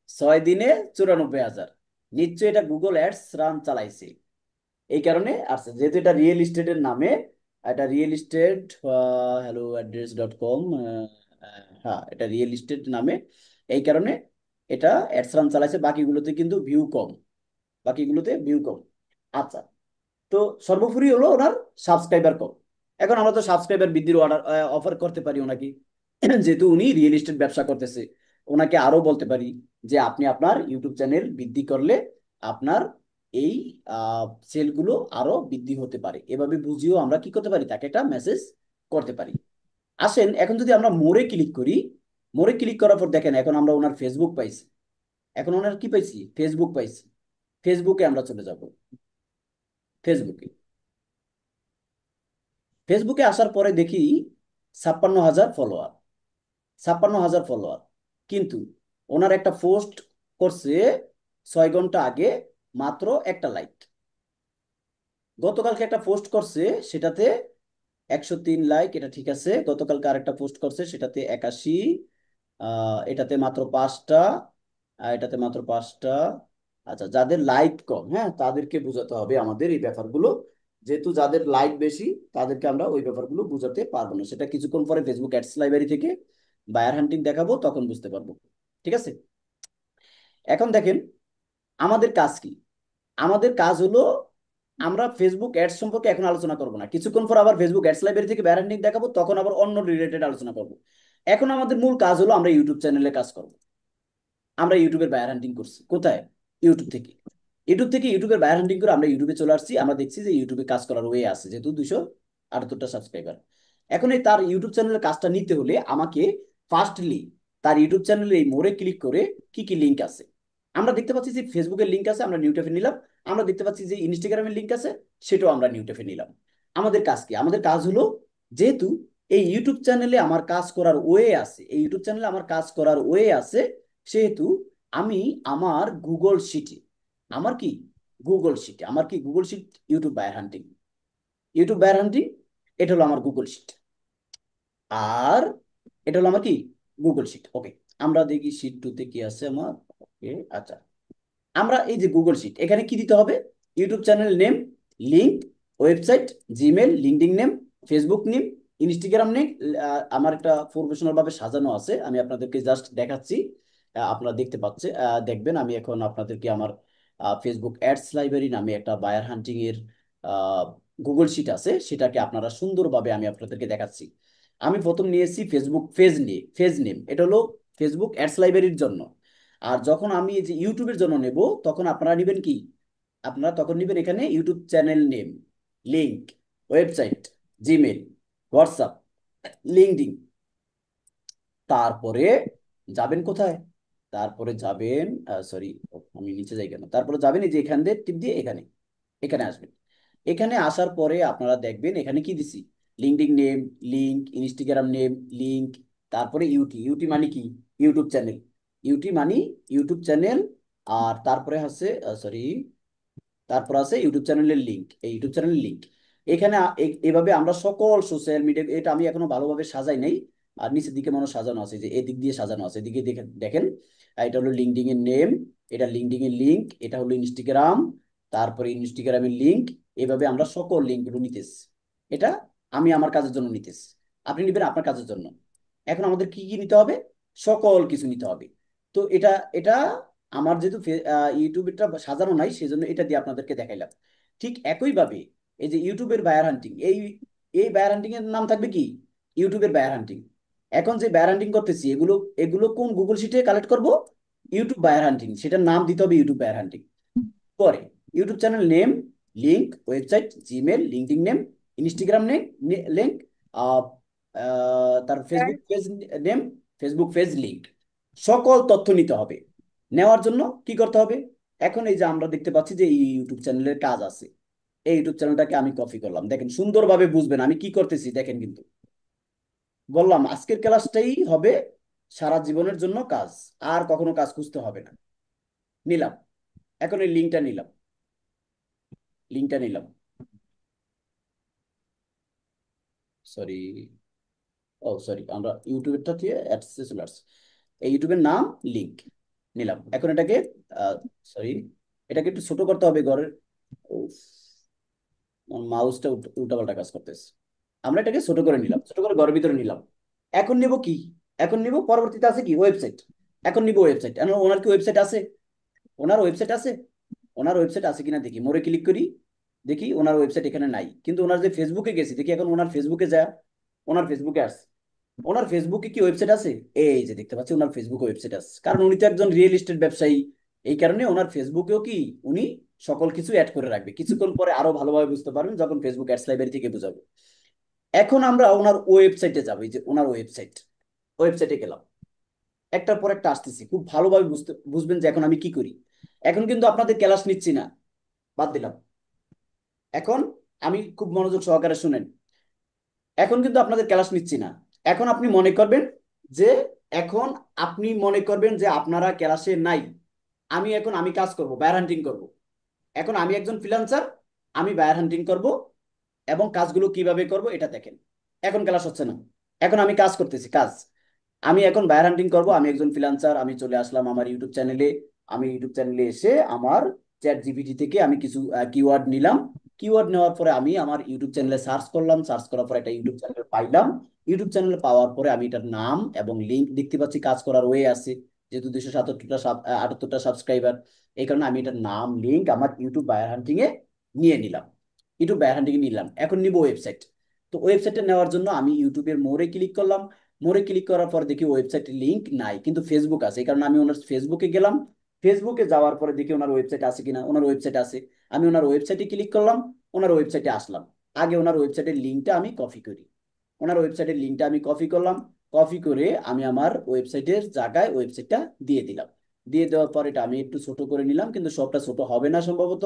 6 দিনে 94,000। নিশ্চয়ই এটা গুগল অ্যাডস রান চালাইছে, এই কারণে আসছে। যেহেতু এটা রিয়েল এস্টেটের নামে, এটা রিয়েল এস্টেট হ্যালো অ্যাড্রেস.com, হ্যাঁ, এটা রিয়েল এস্টেট নামে, এই কারণে এটা অ্যাডস রান চালাইছে। বাকিগুলোতে কিন্তু ভিউ কম, বাকিগুলোতে ভিউ কম। আচ্ছা, তো সর্বোপরি হলো ওনার সাবস্ক্রাইবার কম। এখন আমরা তো সাবস্ক্রাইবার বৃদ্ধির অর্ডার অফার করতে পারি ওনাকে, যেহেতু উনি রিয়েল এস্টেট ব্যবসা করতেছে। ওনাকে আরো বলতে পারি যে আপনি আপনার ইউটিউব চ্যানেল বৃদ্ধি করলে আপনার এই সেলগুলো আরো বৃদ্ধি হতে পারে, এভাবে বুঝিয়েও আমরা কি করতে পারি, তাকে একটা মেসেজ করতে পারি। আসেন এখন যদি আমরা মোড়ে ক্লিক করি, মোড়ে ক্লিক করার পর দেখেন এখন আমরা ওনার ফেসবুক পাইছি। এখন ওনার কি পাইছি, ফেসবুক পাইছি। ফেসবুকে আমরা চলে যাব, ফেসবুকে। ফেসবুকে আসার পরে দেখি 56,000 ফলোয়ার, 56,000 ফলোয়ার। কিন্তু ওনার একটা পোস্ট করছে 6 ঘন্টা আগে, মাত্র একটা লাইক। গতকালকে একটা পোস্ট করছে, সেটাতে 103 লাইক, এটা ঠিক আছে। গতকালকে আরেকটা পোস্ট করছে, সেটাতে 81, এটাতে মাত্র 5টা, এটাতে মাত্র 5টা। আচ্ছা, যাদের লাইক কম, হ্যাঁ, তাদেরকে বোঝাতে হবে আমাদের এই ব্যাপারগুলো। যেহেতু যাদের লাইক বেশি, তাদেরকে আমরা ওই ব্যাপারগুলো বোঝাতে পারবো না। সেটা কিছুক্ষণ পরে ফেসবুক অ্যাডস লাইব্রেরি থেকে বায়ার হান্টিং দেখাবো, তখন বুঝতে পারবো। ঠিক আছে, এখন দেখেন আমাদের কাজ কি। আমাদের কাজ হলো, আমরা ফেসবুক অ্যাডস সম্পর্কে এখন আলোচনা করব না, কিছুক্ষণ পর আবার ফেসবুক অ্যাডস লাইব্রেরি থেকে বায়ার হান্টিং দেখাবো, তখন আবার অন্য রিলেটেড আলোচনা করব। এখন আমাদের মূল কাজ হলো আমরা ইউটিউব চ্যানেলে কাজ করব। আমরা ইউটিউবের বায়ার হান্টিং করছি কোথায়, ইউটিউব থেকে। ইউটিউবের বায়ার হান্টিং করে আমরা ইউটিউবে চলে আসছি। আমরা দেখছি যে ইউটিউবে কাজ করার ওয়ে আছে, যেহেতু 278টা সাবস্ক্রাইবার। এখন এই তার ইউটিউব চ্যানেলের কাজটা নিতে হলে আমাকে ফার্স্টলি তার ইউটিউব চ্যানেলে এই মোড়ে ক্লিক করে কি কি লিঙ্ক আছে। আমরা দেখতে পাচ্ছি যে ফেসবুকের লিঙ্ক আছে, আমরা নিউটেফে নিলাম। আমরা দেখতে পাচ্ছি যে ইনস্টাগ্রামের লিঙ্ক আছে, সেটাও আমরা নিউটেফে নিলাম। আমাদের কাজ কি, আমাদের কাজ হলো, যেহেতু এই ইউটিউব চ্যানেলে আমার কাজ করার ওয়ে আছে, এই ইউটিউব চ্যানেলে আমার কাজ করার ওয়ে আছে, সেহেতু আমি আমার গুগল শিটে, আমার কি গুগল শিট, ইউটিউব বায়ার হান্টিং, ইউটিউব বায়ার হান্টিং, এটা হলো আমার গুগল শিট। আর এটা হলো আমার কি গুগল শিট। ওকে, আমরা দেখি শিট 2তে কি আছে আমার। ওকে, আচ্ছা, আমরা এই যে গুগল শিট, এখানে কি দিতে হবে, YouTube channel name, link, website, Gmail, LinkedIn name, Facebook name, Instagram name. আমার একটা প্রফেশনাল ভাবে সাজানো আছে, আমি আপনাদেরকে জাস্ট দেখাচ্ছি। আপনারা দেখতে পাচ্ছে দেখবেন আমি এখন আপনাদেরকে আমার ফেসবুক অ্যাডস লাইব্রেরি নামে একটা বায়ার হান্টিং এর গুগল শিট আছে, সেটাকে আপনারা সুন্দরভাবে আমি আপনাদেরকে দেখাচ্ছি। আমি প্রথম নিয়েছি ফেসবুক ফেজ নেম, এটা হলো ফেসবুক অ্যাডস লাইব্রেরির জন্য। আর যখন আমি এই যে ইউটিউবের জন্য নেব, তখন আপনারা নেবেন কি, আপনারা তখন নেবেন এখানে YouTube channel name, link, website, Gmail, WhatsApp, LinkedIn. তারপরে যাবেন কোথায়, তারপরে যাবেন সরি, আমি নিচে যাই কেন, তারপরে যাবেন এই যে এখান দিয়ে টিপ দিয়ে এখানে এখানে আসবেন। এখানে আসার পরে আপনারা দেখবেন এখানে কি দিছি, LinkedIn name, link, Instagram name, link, তারপরে ইউটি মানে কি, ইউটিউব চ্যানেল, ইউটি মানে ইউটিউব চ্যানেল। আর তারপরে আছে সরি, তারপর আছে ইউটিউব চ্যানেলের লিংক, এই ইউটিউব চ্যানেলের লিংক। এখানে এভাবে আমরা সকল সোশ্যাল মিডিয়া, এটা আমি এখনো ভালোভাবে সাজাই নাই। আর নিচের দিকে মনে হয় সাজানো আছে, যে এদিক দিয়ে সাজানো আছে, এদিকে দেখেন দেখেন। এটা হলো লিঙ্কডইন এর নেম, এটা লিঙ্কডইন এর লিংক, এটা হলো ইনস্টাগ্রাম, তারপরে ইনস্টাগ্রামের লিংক। এভাবে আমরা সকল লিঙ্কগুলো নিতেছি। এটা আমি আমার কাজের জন্য নিতেছি, আপনি নেবেন আপনার কাজের জন্য। এখন আমাদের কি কি নিতে হবে, সকল কিছু নিতে হবে। তো এটা এটা আমার যেহেতু ইউটিউবেরটা সাজানো নাই, সেজন্য এটা দিয়ে আপনাদেরকে দেখাইলাম। ঠিক একইভাবে এই যে ইউটিউবের বায়ার হান্টিং, এই এই বায়ার হান্টিং এর নাম থাকবে কি, ইউটিউবের বায়ার হান্টিং। এখন যে বায়ার হান্টিং করতেছি, এগুলো এগুলো কোন গুগল শিটে কালেক্ট করব, ইউটিউব বায়ার হান্টিং, সেটার নাম দিতে হবে ইউটিউব বায়ার হান্টিং। পরে YouTube channel name, link, website, Gmail, LinkedIn name, Instagram name, link, তার Facebook page name, Facebook page link, সকল তথ্য নিতে হবে। নেওয়ার জন্য কি করতে হবে, এখন এই যে আমরা দেখতে পাচ্ছি যে এই ইউটিউব চ্যানেলের কাজ আছে, এই ইউটিউব চ্যানেলটাকে আমি কপি করলাম। দেখেন সুন্দরভাবে বুঝবেন আমি কি করতেছি, দেখেন কিন্তু বললাম আজকের ক্লাসটাই হবে সারা জীবনের জন্য কাজ, আর কখনো কাজ খুঁজতে হবে না। নিলাম, এখন এই লিঙ্কটা নিলাম, সরি, ও সরি, আমরা ইউটিউবেরটা দিয়ে অ্যাডসে চলে আসছে। এই ইউটিউবের নাম লিংক নিলাম। এখন এটাকে সরি, এটাকে একটু ছোট করতে হবে ঘরের, মাউসটা উল্টাপাল্টা কাজ করতেছে। আমরা এটাকে ছোট করে নিলাম, ছোট করে ঘরের ভিতরে নিলাম। এখন নিব কি, এখন নিব পরবর্তীতে আছে কি, ওয়েবসাইট। এখন নিব ওয়েবসাইট, ওনার কি ওয়েবসাইট আছে, ওনার ওয়েবসাইট আছে, ওনার ওয়েবসাইট আছে কিনা দেখি, মোরে ক্লিক করি, দেখি ওনার ওয়েবসাইট এখানে নাই। কিন্তু ওনার যে ফেসবুকে গেছি, দেখি এখন ওনার ফেসবুকে যা, ওনার ফেসবুকে আসছে। ওনার ফেসবুকে কি ওয়েবসাইট আছে, এই যে দেখতে পাচ্ছি ওনার ফেসবুকে ওয়েবসাইট আছে, কারণ উনি তো একজন রিয়েল এস্টেট ব্যবসায়ী। এই কারণে ওনার ফেসবুকেও কি উনি সকল কিছু অ্যাড করে রাখবে, কিছুক্ষণ পরে আরো ভালোভাবে বুঝতে পারবেন যখন ফেসবুক অ্যাডস লাইব্রেরি থেকে বুঝাবো। এখন আমরা ওনার ওয়েবসাইটে যাবো, এই যে ওনার ওয়েবসাইটে গেলাম, একটার পর একটা আসতেছি, খুব ভালোভাবে বুঝবেন যে এখন আমি কি করি। এখন কিন্তু আপনাদের ক্লাস নিচ্ছি না, বাদ দিলাম। এখন আমি খুব মনোযোগ সহকারে শুনেন, এখন কিন্তু আপনাদের ক্লাস নিচ্ছি না। এখন আপনি মনে করবেন যে, এখন আপনি মনে করবেন যে আপনারা ক্লাসে নাই, আমি কাজ করব, বায়ার হান্টিং করব। এখন আমি একজন ফ্রিল্যান্সার, আমি বায়ার হান্টিং করব, এবং কাজগুলো কিভাবে করব এটা দেখেন। এখন ক্লাস হচ্ছে না, এখন আমি কাজ করতেছি, আমি এখন বায়ার হান্টিং করব, আমি একজন ফ্রিল্যান্সার, আমি চলে আসলাম আমার ইউটিউব চ্যানেলে। আমি ইউটিউব চ্যানেলে এসে আমার চ্যাট জিপিটি থেকে আমি কিছু কিওয়ার্ড নিলাম। কিওয়ার্ড নেওয়ার পরে আমি আমার ইউটিউব চ্যানেলে সার্চ করলাম, সার্চ করার পরে একটা ইউটিউব চ্যানেল পাইলাম। ইউটিউব চ্যানেল পাওয়ার পরে আমি এটার নাম এবং লিঙ্ক দেখতে পাচ্ছি, কাজ করার ওয়ে আছে, যেহেতু 277 সাবস্ক্রাইবার, এই কারণে আমি এটার নাম, লিঙ্ক আমার ইউটিউব বায়ার হান্টিং এ নিয়ে নিলাম, ইউটিউব বায়ার হান্টিং এ নিলাম। এখন নিব ওয়েবসাইট। তো ওয়েবসাইটে নেওয়ার জন্য আমি ইউটিউবের মোড়ে ক্লিক করলাম, মোড়ে ক্লিক করার পর দেখি ওয়েবসাইটের লিংক নাই, কিন্তু ফেসবুক আছে, এই কারণে আমি ওনার ফেসবুকে গেলাম। ফেসবুকে যাওয়ার পরে দেখি ওনার ওয়েবসাইট আছে কিনা, ওনার ওয়েবসাইট আছে। আমি ওনার ওয়েবসাইটে ক্লিক করলাম, ওনার ওয়েবসাইটে আসলাম। আগে ওনার ওয়েবসাইটের লিঙ্কটা আমি কপি করি, ওনার ওয়েবসাইটের লিঙ্কটা আমি কপি করলাম। কপি করে আমি আমার ওয়েবসাইটের জায়গায় ওয়েবসাইটটা দিয়ে দিলাম। দিয়ে দেওয়ার পর এটা আমি একটু ছোট করে নিলাম, কিন্তু সবটা ছোট হবে না সম্ভবত।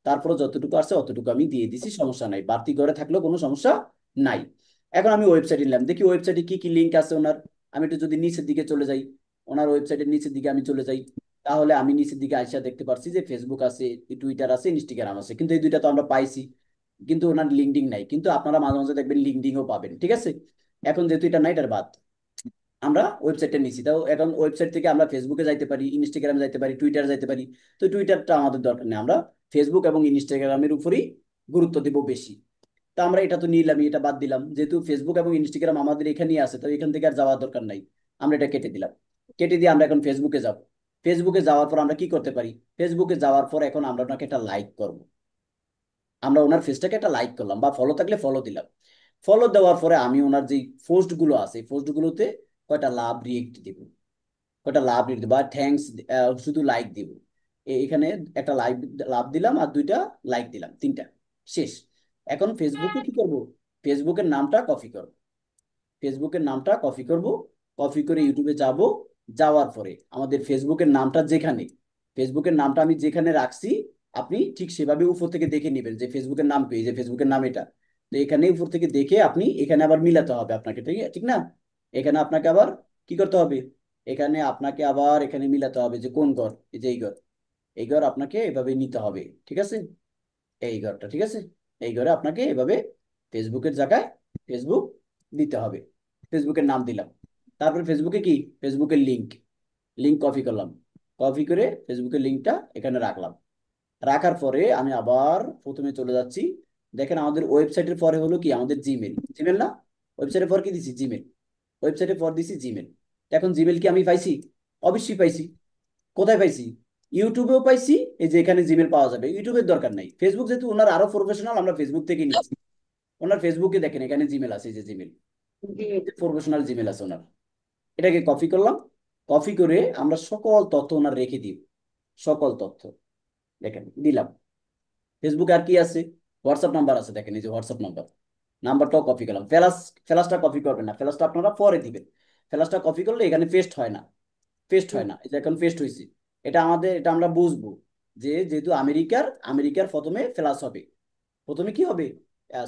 তারপরে যতটুকু আছে অতটুকু আমি দিয়ে দিছি, সমস্যা নাই, বাড়তি করে থাকলেও কোনো সমস্যা নাই। এখন আমি ওয়েবসাইটে নিলাম, দেখি ওয়েবসাইটে কি কি লিঙ্ক আছে ওনার। আমি একটু যদি নিচের দিকে চলে যাই, ওনার ওয়েবসাইটের নিচের দিকে আমি চলে যাই, তাহলে আমি নিচের দিকে আইসা দেখতে পারছি যে ফেসবুক আছে, টুইটার আছে, ইনস্টাগ্রাম আছে, কিন্তু এই দুইটা তো আমরা পাইছি, কিন্তু ওনার লিঙ্কডিন নাই। কিন্তু আপনারা মাঝে মাঝে দেখবেন লিঙ্কডিনও পাবেন, ঠিক আছে। এখন যেহেতু এটা নাই, এটার বাদ, আমরা ওয়েবসাইটটা নিছি, তাও এখন ওয়েবসাইট থেকে আমরা ফেসবুকে যাইতে পারি, ইনস্টাগ্রামে যাইতে পারি, টুইটারে যাইতে পারি। তো টুইটারটা আমাদের দরকার নেই, আমরা ফেসবুক এবং ইনস্টাগ্রামের উপরই গুরুত্ব দেব বেশি। তা আমরা এটা তো নিলামই, এটা বাদ দিলাম, যেহেতু ফেসবুক এবং ইনস্টাগ্রাম আমাদের এখানেই আছে, তো এখান থেকে আর যাওয়ার দরকার নাই। আমরা এটা কেটে দিলাম। কেটে দিয়ে আমরা এখন ফেসবুকে যাব। ফেসবুকে যাওয়ার পর আমরা কি করতে পারি? ফেসবুকে যাওয়ার পর এখন আমরা ওনাকে একটা লাইক করব। আমরা ওনার ফেসটাকে একটা লাইক করলাম, বা ফলো থাকলে ফলো দিলাম। ফলো দেওয়ার পরে আমি ওনার যে পোস্ট গুলো আছে, পোস্ট গুলোতে কয়টা লাভ রিয়েক্ট দিব, কয়টা লাভ রিয়েক্ট দিব, বা থ্যাঙ্কস, শুধু লাইক দিব। এখানে একটা লাইক লাভ দিলাম আর দুইটা লাইক দিলাম, তিনটা। শেষ। এখন ফেসবুকে কি করব? ফেসবুকের নামটা কপি করব। ফেসবুকের নামটা কপি করব। কপি করে ইউটিউবে যাব। যাওয়ার পরে আমাদের ফেসবুকের নামটা যেখানে, ফেসবুকের নামটা আমি যেখানে রাখছি, আপনি ঠিক সেভাবে উপর থেকে দেখে নেবেন যে ফেসবুকের নাম কি, যে ফেসবুকের নাম এটা। তো এখানে উপর থেকে দেখে আপনি এখানে আবার মিলাতে হবে আপনাকে, ঠিক ঠিক না? এখানে আপনাকে আবার কি করতে হবে? এখানে আপনাকে আবার এখানে মিলাতে হবে যে কোন ঘর, এই যে এই ঘর। এই ঘর আপনাকে এভাবে নিতে হবে, ঠিক আছে? এই ঘরটা, ঠিক আছে? এই ঘরে আপনাকে এভাবে ফেসবুকের জায়গায় ফেসবুক দিতে হবে। ফেসবুকের নাম দিলাম। তারপরে ফেসবুকে কি, ফেসবুকের লিংক, লিংক কপি করলাম। কপি করে ফেসবুকের লিংকটা এখানে রাখলাম। রাখার পরে আমি আবার প্রথমে চলে যাচ্ছি। দেখেন আমাদের ওয়েবসাইটের পরে হলো কি, আমাদের জিমেল, জিমেল না? ওয়েবসাইটের পর কি দিছি? জিমেল। ওয়েবসাইটের পর দিছি জিমেল। এখন জিমেল কি আমি পাইছি? অবশ্যই পাইছি। কোথায় পাইছি? ইউটিউবেও পাইছি। এই যে এখানে জিমেল পাওয়া যাবে, ইউটিউবের দরকার নাই। ফেসবুক যেহেতু ওনার আরো প্রফেশনাল, আমরা ফেসবুক থেকে নিচ্ছি। ওনার ফেসবুকে দেখেন এখানে জিমেল আছে, এই যে জিমেল, জি। প্রফেশনাল জিমেল আছে ওনার। এটাকে কপি করলাম। কপি করে আমরা সকল তথ্য ওনার রেখে দিব। সকল তথ্য দেখেন দিলাম। ফেসবুকে আর কি আছে? হোয়াটসঅ্যাপ নাম্বার আছে, দেখেন এই যে হোয়াটসঅ্যাপ নাম্বার। নাম্বারটাও কপি করলাম। ফ্ল্যাশটা কপি করবেন না, ফ্ল্যাশটা আপনারা পরে দিবেন। ফ্ল্যাশটা কপি করলে এখানে পেস্ট হয় না। পেস্ট হয় না, এই যে এখন পেস্ট হয়েছে। এটা আমাদের, এটা আমরা বুঝবো যে যেহেতু আমেরিকার, আমেরিকার প্রথমে ফ্ল্যাশ হবে। প্রথমে কি হবে?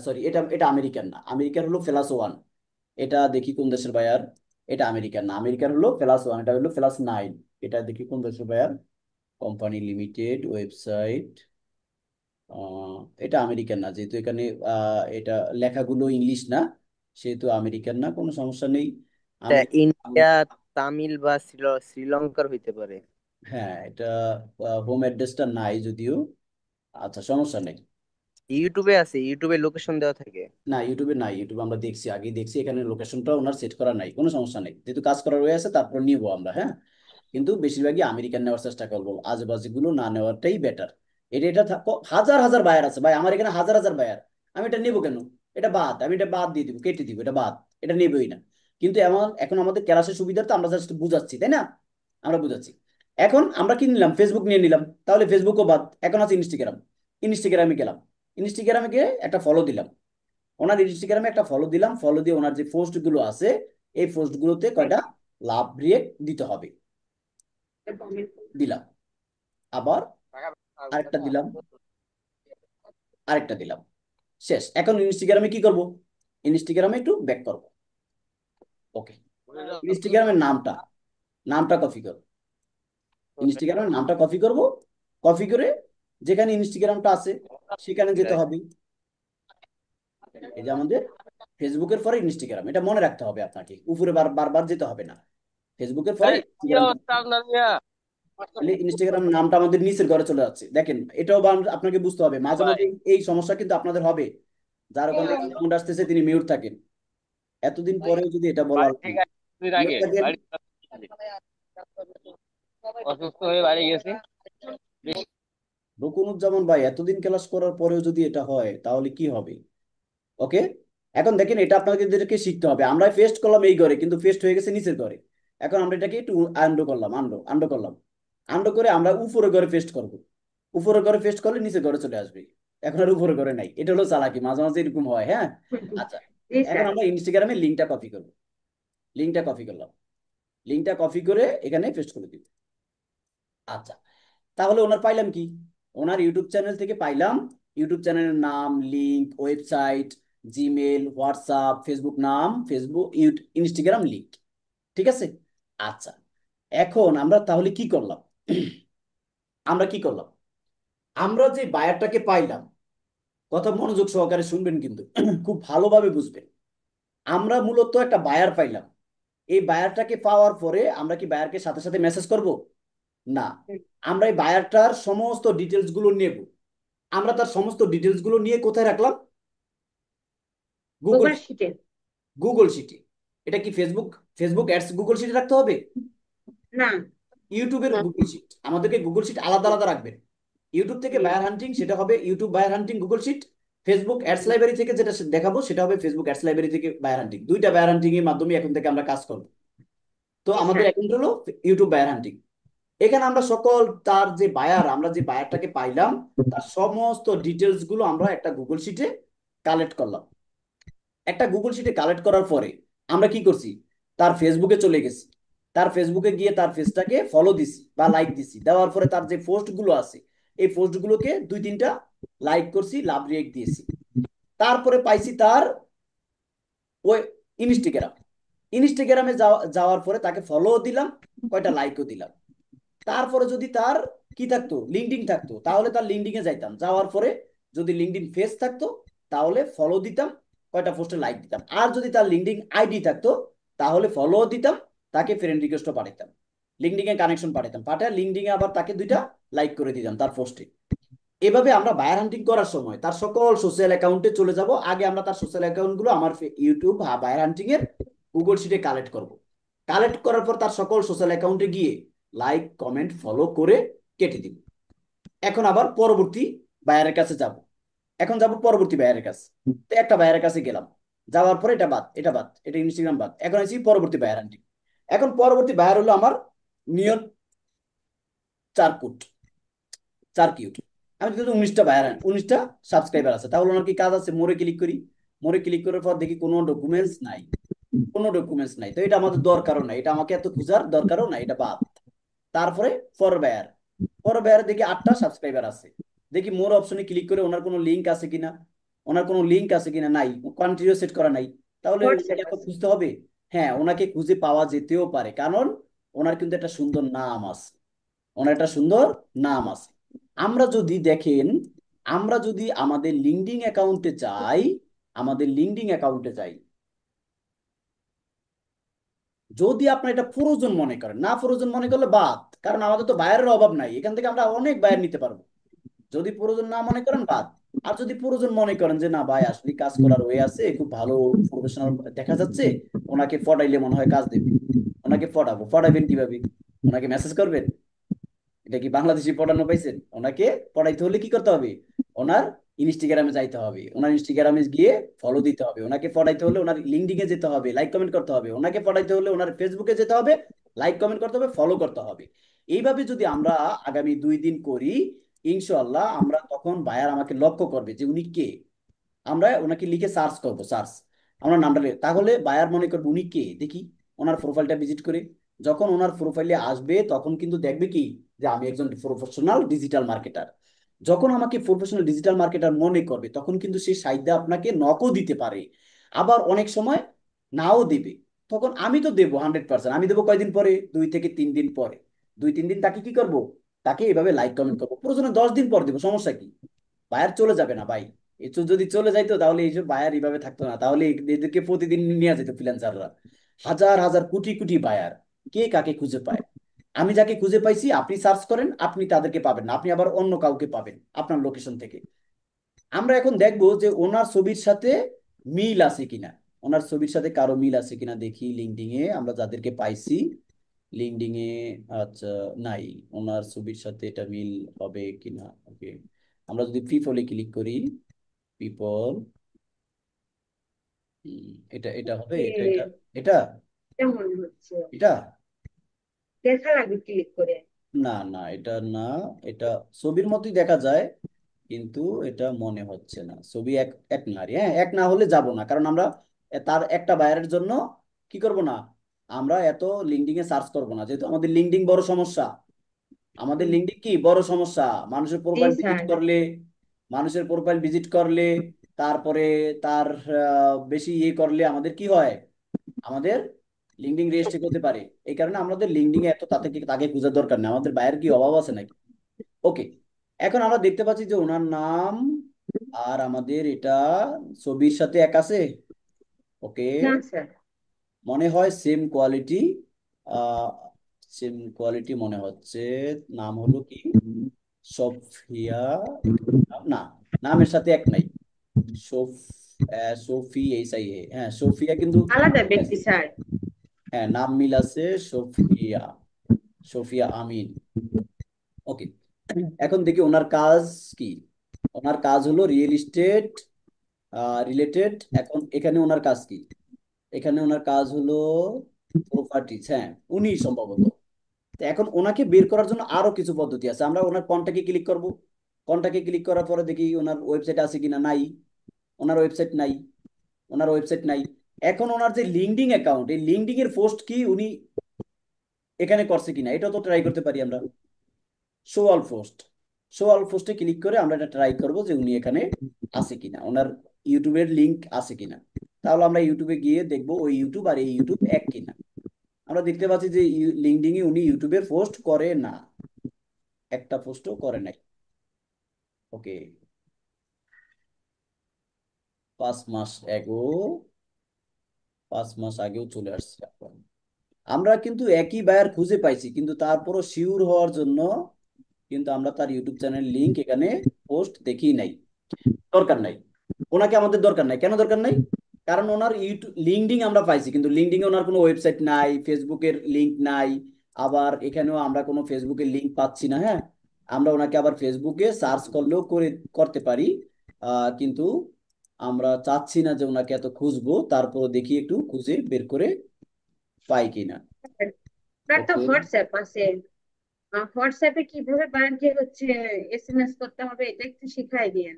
সরি, এটা এটা আমেরিকান না, আমেরিকার হলো ফ্ল্যাশ ওয়ান। এটা দেখি কোন দেশের বায়ার। এটা আমেরিকান না, আমেরিকার হলো ফ্ল্যাশ ওয়ান, এটা হলো ফ্ল্যাশ নাইন। এটা দেখি কোন দেশের বায়ার। Company limited, website. এটা আমেরিকান না, যেহেতু এখানে এটা লেখাগুলো ইংলিশ না, সেহেতু আমেরিকান না, কোনো সমস্যা নেই। এটা আমি ইন্ডিয়া, তামিল বা শ্রীলঙ্কার হইতে পারে। হ্যাঁ, এটা হোম অ্যাড্রেসটা নাই যদিও। আচ্ছা, সমস্যা নেই। ইউটিউবে আছে, ইউটিউবে লোকেশন দেওয়া থাকে। না, ইউটিউবে নাই, ইউটিউবে আমরা দেখছি, আগেই দেখছি, এখানে লোকেশনটা ওনার সেট করা নাই, কোনো সমস্যা নেই, যেহেতু কাজ করার হয়ে আছে তারপর নিবো আমরা, হ্যাঁ। কিন্তু বেশিরভাগই আমেরিকান নেওয়ার চেষ্টা করবো, আজেবাজেগুলো না নেওয়াটাই বেটার। এটা এটা হাজার হাজার বায়ার আছে ভাই, আমার এখানে হাজার হাজার বায়ার। আমি এটা নেবো কেন? এটা বাদ, আমি এটা বাদ দিয়ে দিব, কেটে দিব, এটা বাদ। এটা নেবই না। কিন্তু এমন এখন আমাদের ক্লাসের সুবিধার্থে আমরা জাস্ট বুঝাচ্ছি, তাই না? আমরা বুঝাচ্ছি। এখন আমরা কি নিলাম? ফেসবুক নিয়ে নিলাম, তাহলে ফেসবুকও বাদ। এখন আছে ইনস্টাগ্রাম। ইনস্টাগ্রামে গেলাম। ইনস্টাগ্রামে গিয়ে একটা ফলো দিলাম। ওনার ইনস্টাগ্রামে একটা ফলো দিলাম। ফলো দিয়ে ওনার যে পোস্ট গুলো আছে, এই পোস্ট গুলোতে কয়টা লাভ রিয়েক্ট দিতে হবে। দিলাম। আবার আরেকটা দিলাম। আরেকটা দিলাম। শেষ। এখন ইনস্টাগ্রামে কি করব? ইনস্টাগ্রামে একটু ব্যাক করব। ওকে। ইনস্টাগ্রামের নামটা, নামটা কপি করব। ইনস্টাগ্রামের নামটা কপি করব। কপি করে যেখানে ইনস্টাগ্রামটা আছে সেখানে যেতে হবে। এই যে আমাদের ফেসবুকের পরে ইনস্টাগ্রাম, এটা মনে রাখতে হবে আপনাকে, উপরে বারবার যেতে হবে না। ফেসবুকের পরে ইনস্টাগ্রামটা, তাহলে ইনস্টাগ্রাম নামটা আমাদের নিচের ঘরে চলে যাচ্ছে, দেখেন। এটাও আপনাকে বুঝতে হবে, মাঝে মাঝে এই সমস্যা কিন্তু আপনাদের হবে। যার ওখানে সাউন্ড আসতেছে তিনি মিউট থাকেন। এতদিন পরেও যদি এটা বলা লাগে, মিউট থাকেন। অসুস্থ হয়ে বাড়ি গেছি। রকুনুজ্জামান ভাই, এতদিন ক্লাস করার পরেও যদি এটা হয় তাহলে কি হবে? ওকে। এখন দেখেন, এটা আপনাদেরকে শিখতে হবে। আমরা পেস্ট করলাম এই ঘরে, কিন্তু পেস্ট হয়ে গেছে নিচের ঘরে। এখন আমরা এটাকে একটু আন্ডু করলাম, আন্ডু আন্ডু করলাম। আন্ডু করে আমরা উপরে ঘরে পেস্ট করব। উপরে ঘরে পেস্ট করলে নিচের ঘরে চলে আসবে। এখন আর উপরে ঘরে নাই, এটা হলো চালাকি, মাঝে মাঝে এরকম হয়, হ্যাঁ। আচ্ছা। জি এখন স্যার। আমরা ইনস্টাগ্রামে লিঙ্কটা কপি করব। লিঙ্কটা কপি করলাম। লিঙ্কটা কপি করে এখানে পেস্ট করে দিব। আচ্ছা। তাহলে ওনার পাইলাম কি? ওনার ইউটিউব চ্যানেল থেকে পাইলাম ইউটিউব চ্যানেলের নাম, link, website, Gmail, WhatsApp, Facebook নাম, ফেসবুক, ইনস্টাগ্রাম লিংক। ঠিক আছে। আচ্ছা। এখন আমরা তাহলে কি করলাম? আমরা কি করলাম? আমরা যে বায়ারটাকে পাইলাম, কথা মনোযোগ সহকারে শুনবেন কিন্তু, খুব ভালোভাবে বুঝবেন। আমরা মূলত একটা বায়ার পাইলাম। এই বায়ারটাকে পাওয়ার পরে আমরা কি বায়ারকে সাথে সাথে মেসেজ করব? না। আমরা এই বায়ারটার সমস্ত ডিটেলস গুলো নেব। আমরা তার সমস্ত ডিটেলস গুলো নিয়ে কোথায় রাখলাম? গুগল গুগল শিটে। গুগল শিটে। এটা কি ফেসবুক ফেসবুক অ্যাডস গুগল শিটে রাখতে হবে? না। ইউটিউবের গুগল শিট, আমাদেরকে গুগল শিট আলাদা আলাদা রাখবেন। ইউটিউব থেকে জি। বায়ার হান্টিং সেটা হবে ইউটিউব বায়ার হান্টিং গুগল শিট। ফেসবুক অ্যাডস হুম, লাইব্রেরি থেকে যেটা দেখাবো সেটা হবে ফেসবুক অ্যাডস লাইব্রেরি থেকে বায়ার হান্টিং। দুইটা বায়ার হান্টিং এর মাধ্যমে এখন থেকে আমরা কাজ করবো। তো জি আমাদের স্যার। অ্যাকাউন্ট হলো ইউটিউব বায়ার হান্টিং। এখানে আমরা সকল তার যে বায়ার, আমরা যে বায়ারটাকে পাইলাম তার সমস্ত ডিটেলস গুলো আমরা একটা গুগল শিটে কালেক্ট করলাম। একটা গুগল শিটে কালেক্ট করার পরে আমরা কি করছি? তার ফেসবুকে চলে গেছি। তার ফেসবুকে গিয়ে তার পেজটাকে ফলো দিছি বা লাইক দিছি। দেওয়ার পরে তার যে পোস্ট গুলো আছে এই পোস্ট গুলোকে দুই তিনটা লাইক করছি, লাভ রিয়েক্ট দিয়েছি। তারপরে পাইছি তার ওই ইনস্টাগ্রাম। ইনস্টাগ্রামে যাওয়ার পরে তাকে ফলো দিলাম, কয়টা লাইকও দিলাম। তারপরে যদি তার কি থাকতো, লিঙ্কডিন থাকতো, তাহলে তার লিঙ্কডিনে যাইতাম। যাওয়ার পরে যদি লিঙ্কডিন পেজ থাকতো তাহলে ফলো দিতাম, কয়টা পোস্টে লাইক দিতাম। আর যদি তার লিঙ্কডিন আইডি থাকতো তাহলে ফলো দিতাম, তাকে ফ্রেন্ড রিকোয়েস্টও পাঠাতাম, লিঙ্কডিনে কানেকশন পাঠাতাম, পাঠায় লিঙ্কডিনে আবার তাকে দুইটা লাইক করে দিতাম তার পোস্টে। এভাবে আমরা বায়ার হান্টিং করার সময় তার সকল সোশ্যাল অ্যাকাউন্টে চলে যাব। আগে আমরা তার সোশ্যাল অ্যাকাউন্ট গুলো আমার ইউটিউব বায়ার হান্টিং এর গুগল শিটে কালেক্ট করব। কালেক্ট করার পর তার সকল সোশ্যাল অ্যাকাউন্টে গিয়ে লাইক কমেন্ট ফলো করে কেটে দিব। এখন আবার পরবর্তী বায়ারের কাছে যাব। এখন যাব পরবর্তী বায়ারের কাছে। তো একটা বায়ারের কাছে গেলাম, যাওয়ার পরে এটা বাদ, এটা বাদ, এটা ইনস্টাগ্রাম বাদ, এখন আছি পরবর্তী বায়ার হান্টিং। এখন পরবর্তী বায়ার হলো আমার নিয়ন চারকুট চারকিউট। আমি যদি 19টা বায়ার 19টা সাবস্ক্রাইবার আছে, তাহলে ওনার কি কাজ আছে? মোরে ক্লিক করি। মোরে ক্লিক করার পর দেখি কোনো ডকুমেন্টস নাই, কোনো ডকুমেন্টস নাই। তো এটা আমাদের দরকারও নাই, এটা আমাকে এত খোঁজার দরকারও নাই, এটা বাদ। তারপরে ফর বায়ার, ফর বায়ার দেখি 8টা সাবস্ক্রাইবার আছে। দেখি মোর অপশনে ক্লিক করে ওনার কোনো লিঙ্ক আছে কিনা, ওনার কোনো লিঙ্ক আছে কিনা, নাই, কন্টিনিউ সেট করা নাই। তাহলে ওনাকে হোয়াটসঅ্যাপ এত আছে। খুঁজতে হবে? হ্যাঁ, ওনাকে খুঁজে পাওয়া যেতেও পারে, কারণ ওনার কিন্তু একটা সুন্দর নাম আছে, ওনার একটা সুন্দর নাম আছে। আমরা যদি দেখেন, আমরা যদি আমাদের লিঙ্কডিন অ্যাকাউন্টে যাই, আমাদের লিঙ্কডিন অ্যাকাউন্টে যাই, যদি আপনার এটা প্রয়োজন মনে করেন, না প্রয়োজন মনে করলে বাদ, কারণ আমাদের তো বায়ারের অভাব নাই, এখান থেকে আমরা অনেক বায়ার নিতে পারবো। যদি প্রয়োজন না মনে করেন বাদ। আর যদি প্রয়োজন মনে করেন যে না ভাই আসলে কাজ করার ওয়ে আছে, খুব ভালো প্রফেশনাল দেখা যাচ্ছে, ওনাকে পটাইলে মনে হয় কাজ দেবে, ওনাকে পটাবো। পটাবেন কিভাবে? ওনাকে মেসেজ করবেন। এটা কি বাংলাদেশি পড়ানো পাইছেন? ওনাকে পড়াইতে হলে কি করতে হবে? ওনার ইনস্টাগ্রামে যাইতে হবে, ওনার ইনস্টাগ্রামে গিয়ে ফলো দিতে হবে। ওনাকে পড়াইতে হলে ওনার লিঙ্কডিনে যেতে হবে, লাইক কমেন্ট করতে হবে। ওনাকে পড়াইতে হলে ওনার ফেসবুকে যেতে হবে, লাইক কমেন্ট করতে হবে, ফলো করতে হবে। এইভাবে যদি আমরা আগামী 2 দিন করি, ইনশাআল্লাহ আমরা তখন বায়ার আমাকে লক্ষ্য করবে যে উনি কে। আমরা ওনাকে লিখে সার্চ করব, সার্চ আমরা নামটা লিখে, তাহলে বায়ার মনে করবে উনি কে, দেখি ওনার প্রোফাইলটা ভিজিট করে। যখন ওনার প্রোফাইলে আসবে তখন কিন্তু দেখবে কি, যে আমি একজন প্রফেশনাল ডিজিটাল মার্কেটার। যখন আমাকে প্রফেশনাল ডিজিটাল মার্কেটার মনে করবে তখন কিন্তু সে সাইডে আপনাকে নকও দিতে পারে, আবার অনেক সময় নাও দেবে। তখন আমি তো দেবো 100%, আমি দেবো কয়দিন পরে? 2 থেকে 3 দিন পরে। 2-3 দিন তাকে কি করব? তাকে এভাবে লাইক কমেন্ট করবো। প্রয়োজনে 10 দিন পর দেবো, সমস্যা কি? বায়ার চলে যাবে না ভাই। এই যদি চলে যাইতো তাহলে এইসব বায়ার এইভাবে থাকতো না, তাহলে এদেরকে প্রতিদিন নিয়ে যেত ফ্রিল্যান্সাররা। হাজার হাজার কোটি কোটি বায়ার, কে কাকে খুঁজে পায়? আমি যাকে খুঁজে পাইছি, আপনি সার্চ করেন, আপনি তাদেরকে পাবেন না, আপনি আবার অন্য কাউকে পাবেন আপনার লোকেশন থেকে। আমরা এখন দেখবো যে ওনার ছবির সাথে মিল আছে কিনা, ওনার ছবির সাথে কারো মিল আছে কিনা দেখি। লিঙ্কডিনে আমরা যাদেরকে পাইছি, লিঙ্কডিনে, আচ্ছা, নাই, ওনার ছবির সাথে এটা মিল হবে কিনা। ওকে, আমরা যদি পিপলে ক্লিক করি, পিপল, এটা এটা হবে, যে এটা এটা এটা কেমন হচ্ছে, এটা দেখা লাগবে ক্লিক করে। না না, এটা না, এটা ছবির মতোই দেখা যায়, কিন্তু এটা মনে হচ্ছে না। ছবি এক এক না রে, হ্যাঁ, এক না হলে যাব না, কারণ আমরা তার একটা বায়ারের জন্য কি করব না, আমরা এত লিঙ্কডিং এ সার্চ করব না, যেহেতু আমাদের লিঙ্কডিং বড় সমস্যা। আমাদের হুম, লিঙ্কডিন কি বড় সমস্যা। মানুষের জি প্রোফাইল ভিজিট স্যার। করলে, মানুষের প্রোফাইল ভিজিট করলে, তারপরে তার বেশি ইয়ে করলে আমাদের কি হয়? আমাদের লিঙ্কডিন রেজিস্ট্রি করতে পারে। এই কারণে আমাদের লিঙ্কডিন এ এত তাতে তাকে খোঁজার দরকার নেই, আমাদের বাইরের কি অভাব আছে নাকি? ওকে, এখন আমরা দেখতে পাচ্ছি যে ওনার নাম আর আমাদের এটা ছবির সাথে এক আছে। ওকে, না স্যার। মনে হয় সেম কোয়ালিটি, সেম কোয়ালিটি মনে হচ্ছে। নাম হলো কি? সফিয়া, না, নামের সাথে এক নাই। সোফ সোফি হ্যাঁ সোফিয়া কিন্তু আলাদা ঠিক ব্যক্তি আছে। স্যার। হ্যাঁ নাম মিল আছে, সোফিয়া, সোফিয়া আমিন। ওকে, এখন দেখি ওনার কাজ কি। ওনার কাজ হলো রিয়েল এস্টেট রিলেটেড। এখন এখানে ওনার কাজ কি? এখানে ওনার কাজ হলো প্রপার্টিজ, হ্যাঁ উনি সম্ভবত। তো এখন ওনাকে বের করার জন্য আরো কিছু পদ্ধতি আছে। আমরা ওনার কন্টাক্টে ক্লিক করব। কন্টাক্টে ক্লিক করার পরে দেখি ওনার ওয়েবসাইট আছে কিনা, নাই। ওনার ওয়েবসাইট নাই, ওনার ওয়েবসাইট নাই। এখন ওনার যে লিঙ্কডিন অ্যাকাউন্ট, এই লিঙ্কডিন এর পোস্ট কি উনি এখানে করছে কিনা এটাও তো ট্রাই করতে পারি আমরা। Show all post, show all পোস্টে ক্লিক করে আমরা এটা ট্রাই করব যে উনি এখানে আছে কিনা, ওনার ইউটিউবের লিঙ্ক আছে কিনা। তাহলে আমরা ইউটিউবে গিয়ে দেখবো ওই ইউটিউব আর এই ইউটিউব এক কিনা। আমরা দেখতে পাচ্ছি যে লিঙ্কডিনে উনি ইউটিউবে পোস্ট করে না, একটা পোস্টও করে নাই। ওকে, 5 মাস এগো, 5 মাস আগেও চলে আসছে এখন। আমরা কিন্তু একই বায়ার খুঁজে পাইছি, কিন্তু তারপরও শিওর হওয়ার জন্য কিন্তু আমরা তার ইউটিউব চ্যানেল লিংক এখানে পোস্ট দেখি নাই। দরকার নাই, ওনাকে আমাদের দরকার নাই। কেন দরকার নাই? কারণ ওনার ইউটিউব লিঙ্কডিন আমরা পাইছি, কিন্তু লিঙ্কডিনে ওনার কোনো ওয়েবসাইট নাই, ফেসবুকের লিঙ্ক নাই। আবার এখানেও আমরা কোনো ফেসবুকের লিঙ্ক পাচ্ছি না। হ্যাঁ, আমরা ওনাকে আবার ফেসবুকে সার্চ করলেও করতে পারি, কিন্তু আমরা চাচ্ছি না যে ওনাকে এত খুঁজবো। তারপর দেখি একটু খুঁজে বের করে পাই কিনা। আপনার তো ওকে, হোয়াটসঅ্যাপ আছে, হোয়াটসঅ্যাপে কিভাবে ব্যাংকে হচ্ছে এসএমএস করতে হবে এটা একটু শিখাই দিয়েন।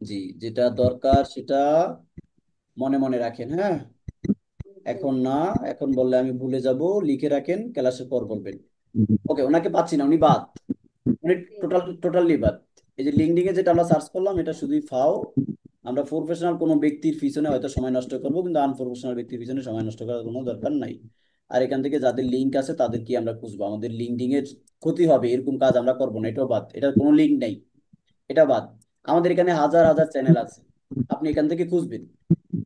জি, যেটা দরকার সেটা মনে মনে রাখেন। হ্যাঁ, জি, এখন না, এখন বললে আমি ভুলে যাব। লিখে রাখেন, ক্লাসের পর বলবেন। ওকে, ওনাকে পাচ্ছি না, উনি বাদ, উনি জি। টোটালি বাদ। এই যে লিঙ্কডিন এ যেটা আমরা সার্চ করলাম এটা শুধুই ফাও। আমরা প্রফেশনাল কোনো ব্যক্তির পিছনে হয়তো সময় নষ্ট করবো, কিন্তু আনপ্রফেশনাল ব্যক্তির পিছনে সময় নষ্ট করার কোনো দরকার নাই। আর এখান থেকে যাদের লিঙ্ক আছে তাদের কি আমরা খুঁজবো? আমাদের লিঙ্কডিন এর ক্ষতি হবে এরকম কাজ আমরা করবো না, এটাও বাদ। এটার কোনো লিঙ্ক নাই, এটা বাদ। আমাদের এখানে হাজার হাজার চ্যানেল আছে, আপনি এখান থেকে খুঁজবেন।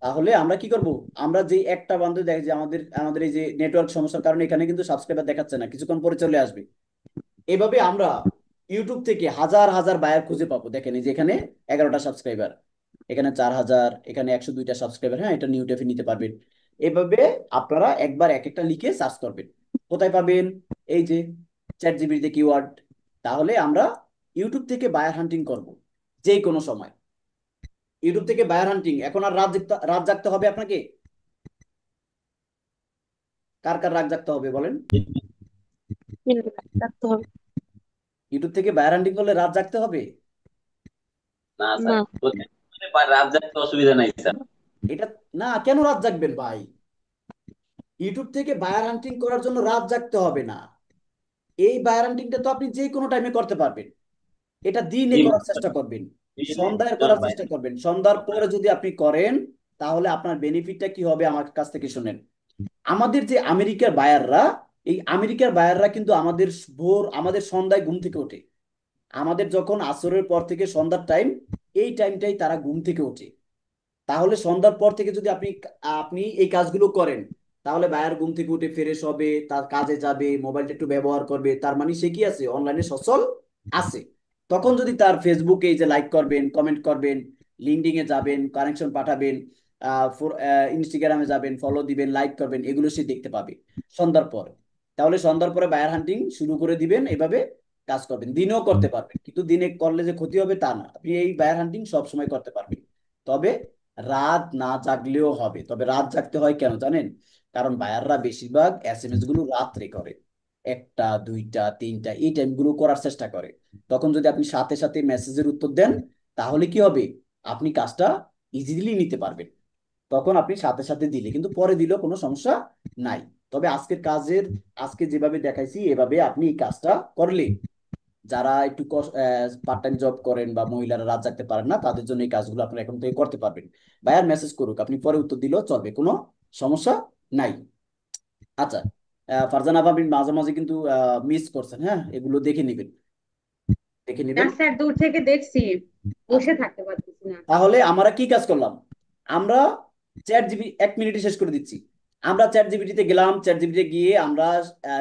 তাহলে আমরা কি করব? আমরা যে একটা বান্ধব দেখি যে আমাদের আমাদের এই যে নেটওয়ার্ক সমস্যার কারণে এখানে কিন্তু সাবস্ক্রাইবার দেখাচ্ছে না, কিছুক্ষণ পরে চলে আসবে। এভাবে আমরা ইউটিউব থেকে হাজার হাজার বায়ার খুঁজে পাবো। দেখেন এই যে এখানে 11টা সাবস্ক্রাইবার, এখানে 4000, এখানে 102টা সাবস্ক্রাইবার। হ্যাঁ, এটা নিউ টেফে নিতে পারবেন। এভাবে আপনারা একবার এক একটা লিখে সার্চ করবেন। কোথায় পাবেন? এই যে চ্যাট জিপিটিতে কিওয়ার্ড। তাহলে আমরা ইউটিউব থেকে বায়ার হান্টিং করব যে কোনো সময়। ইউটিউব থেকে বায়ার হান্টিং, এখন আর রাত জাগতে হবে আপনাকে? কার কার রাত জাগতে হবে বলেন? রাখতে হবে। ইউটিউব থেকে বায়ার হান্টিং করলে রাত জাগতে হবে? না না, স্যার, রাত জাগতে অসুবিধা নাই স্যার। এটা না, কেন রাত জাগবেন ভাই? ইউটিউব থেকে বায়ার হান্টিং করার জন্য রাত জাগতে হবে না। এই বায়ার হান্টিংটা তো আপনি যে কোনো টাইমে করতে পারবেন। এটা দিনে দিন করার চেষ্টা করবেন, দিনে সন্ধ্যায় না করার ভাই। চেষ্টা করবেন। সন্ধ্যার পরে যদি আপনি করেন তাহলে আপনার বেনিফিটটা কি হবে আমার কাছ থেকে শুনেন। আমাদের যে আমেরিকার বায়াররা, এই আমেরিকার বায়াররা কিন্তু আমাদের সন্ধ্যায় ঘুম থেকে ওঠে। আমাদের যখন আসরের পর থেকে সন্ধ্যার টাইম, এই টাইমটাই তারা ঘুম থেকে ওঠে। তাহলে সন্ধ্যার পর থেকে যদি আপনি আপনি এই কাজগুলো করেন, তাহলে বায়ার ঘুম থেকে উঠে ফ্রেশ হবে, তার কাজে যাবে, মোবাইলটা একটু ব্যবহার করবে, তার মানে সে কি আছে? অনলাইনে সচল আছে। তখন যদি তার ফেসবুকে এই যে লাইক করবেন, কমেন্ট করবেন, লিঙ্কডিনে যাবেন, কানেকশন পাঠাবেন, ইনস্টাগ্রামে যাবেন, ফলো দিবেন, লাইক করবেন, এগুলো সে দেখতে পাবে সন্ধ্যার পর। তাহলে সন্ধ্যার পরে বায়ার হান্টিং শুরু করে দিবেন। এভাবে কাজ করবেন, দিনেও করতে পারবেন, কিন্তু দিনে করলে যে ক্ষতি হবে তা না। আপনি এই বায়ার হান্টিং সব সময় করতে পারবেন। তবে রাত না জাগলেও হবে। তবে রাত জাগতে হয় কেন জানেন? কারণ বায়াররা বেশিরভাগ এসএমএস গুলো রাত্রে করে, 1টা 2টা 3টা এই টাইমগুলো করার চেষ্টা করে। তখন যদি আপনি সাথে সাথে মেসেজের উত্তর দেন তাহলে কি হবে? আপনি কাজটা ইজিলি নিতে পারবেন। তখন আপনি সাথে সাথে দিলে, কিন্তু পরে দিলেও কোনো সমস্যা নাই। তবে আজকে যেভাবে দেখাইছি এভাবে আপনি এই কাজটা করলে, যারা একটু পার্ট টাইম জব করেন বা মহিলারা রাত জাগতে পারেন না, তাদের জন্য এই কাজগুলো আপনারা এখন থেকে করতে পারবেন। ভাইয়ার মেসেজ করুক, আপনি পরে উত্তর দিলেও চলবে, কোনো সমস্যা নাই। আচ্ছা, ফারজানা আপনি মাঝে মাঝে কিন্তু মিস করছেন। হ্যাঁ, এগুলো দেখে নেবেন, দেখে না নেবেন। স্যার, দূর থেকে দেখছি, আচ্ছা, বসে থাকতে পারতেছি না। তাহলে আমরা কি কাজ করলাম? আমরা চ্যাট জিবি 1 মিনিটে শেষ করে দিচ্ছি। আমরা চ্যাট জিবিটিতে গেলাম, চ্যাট জিবিটিতে গিয়ে আমরা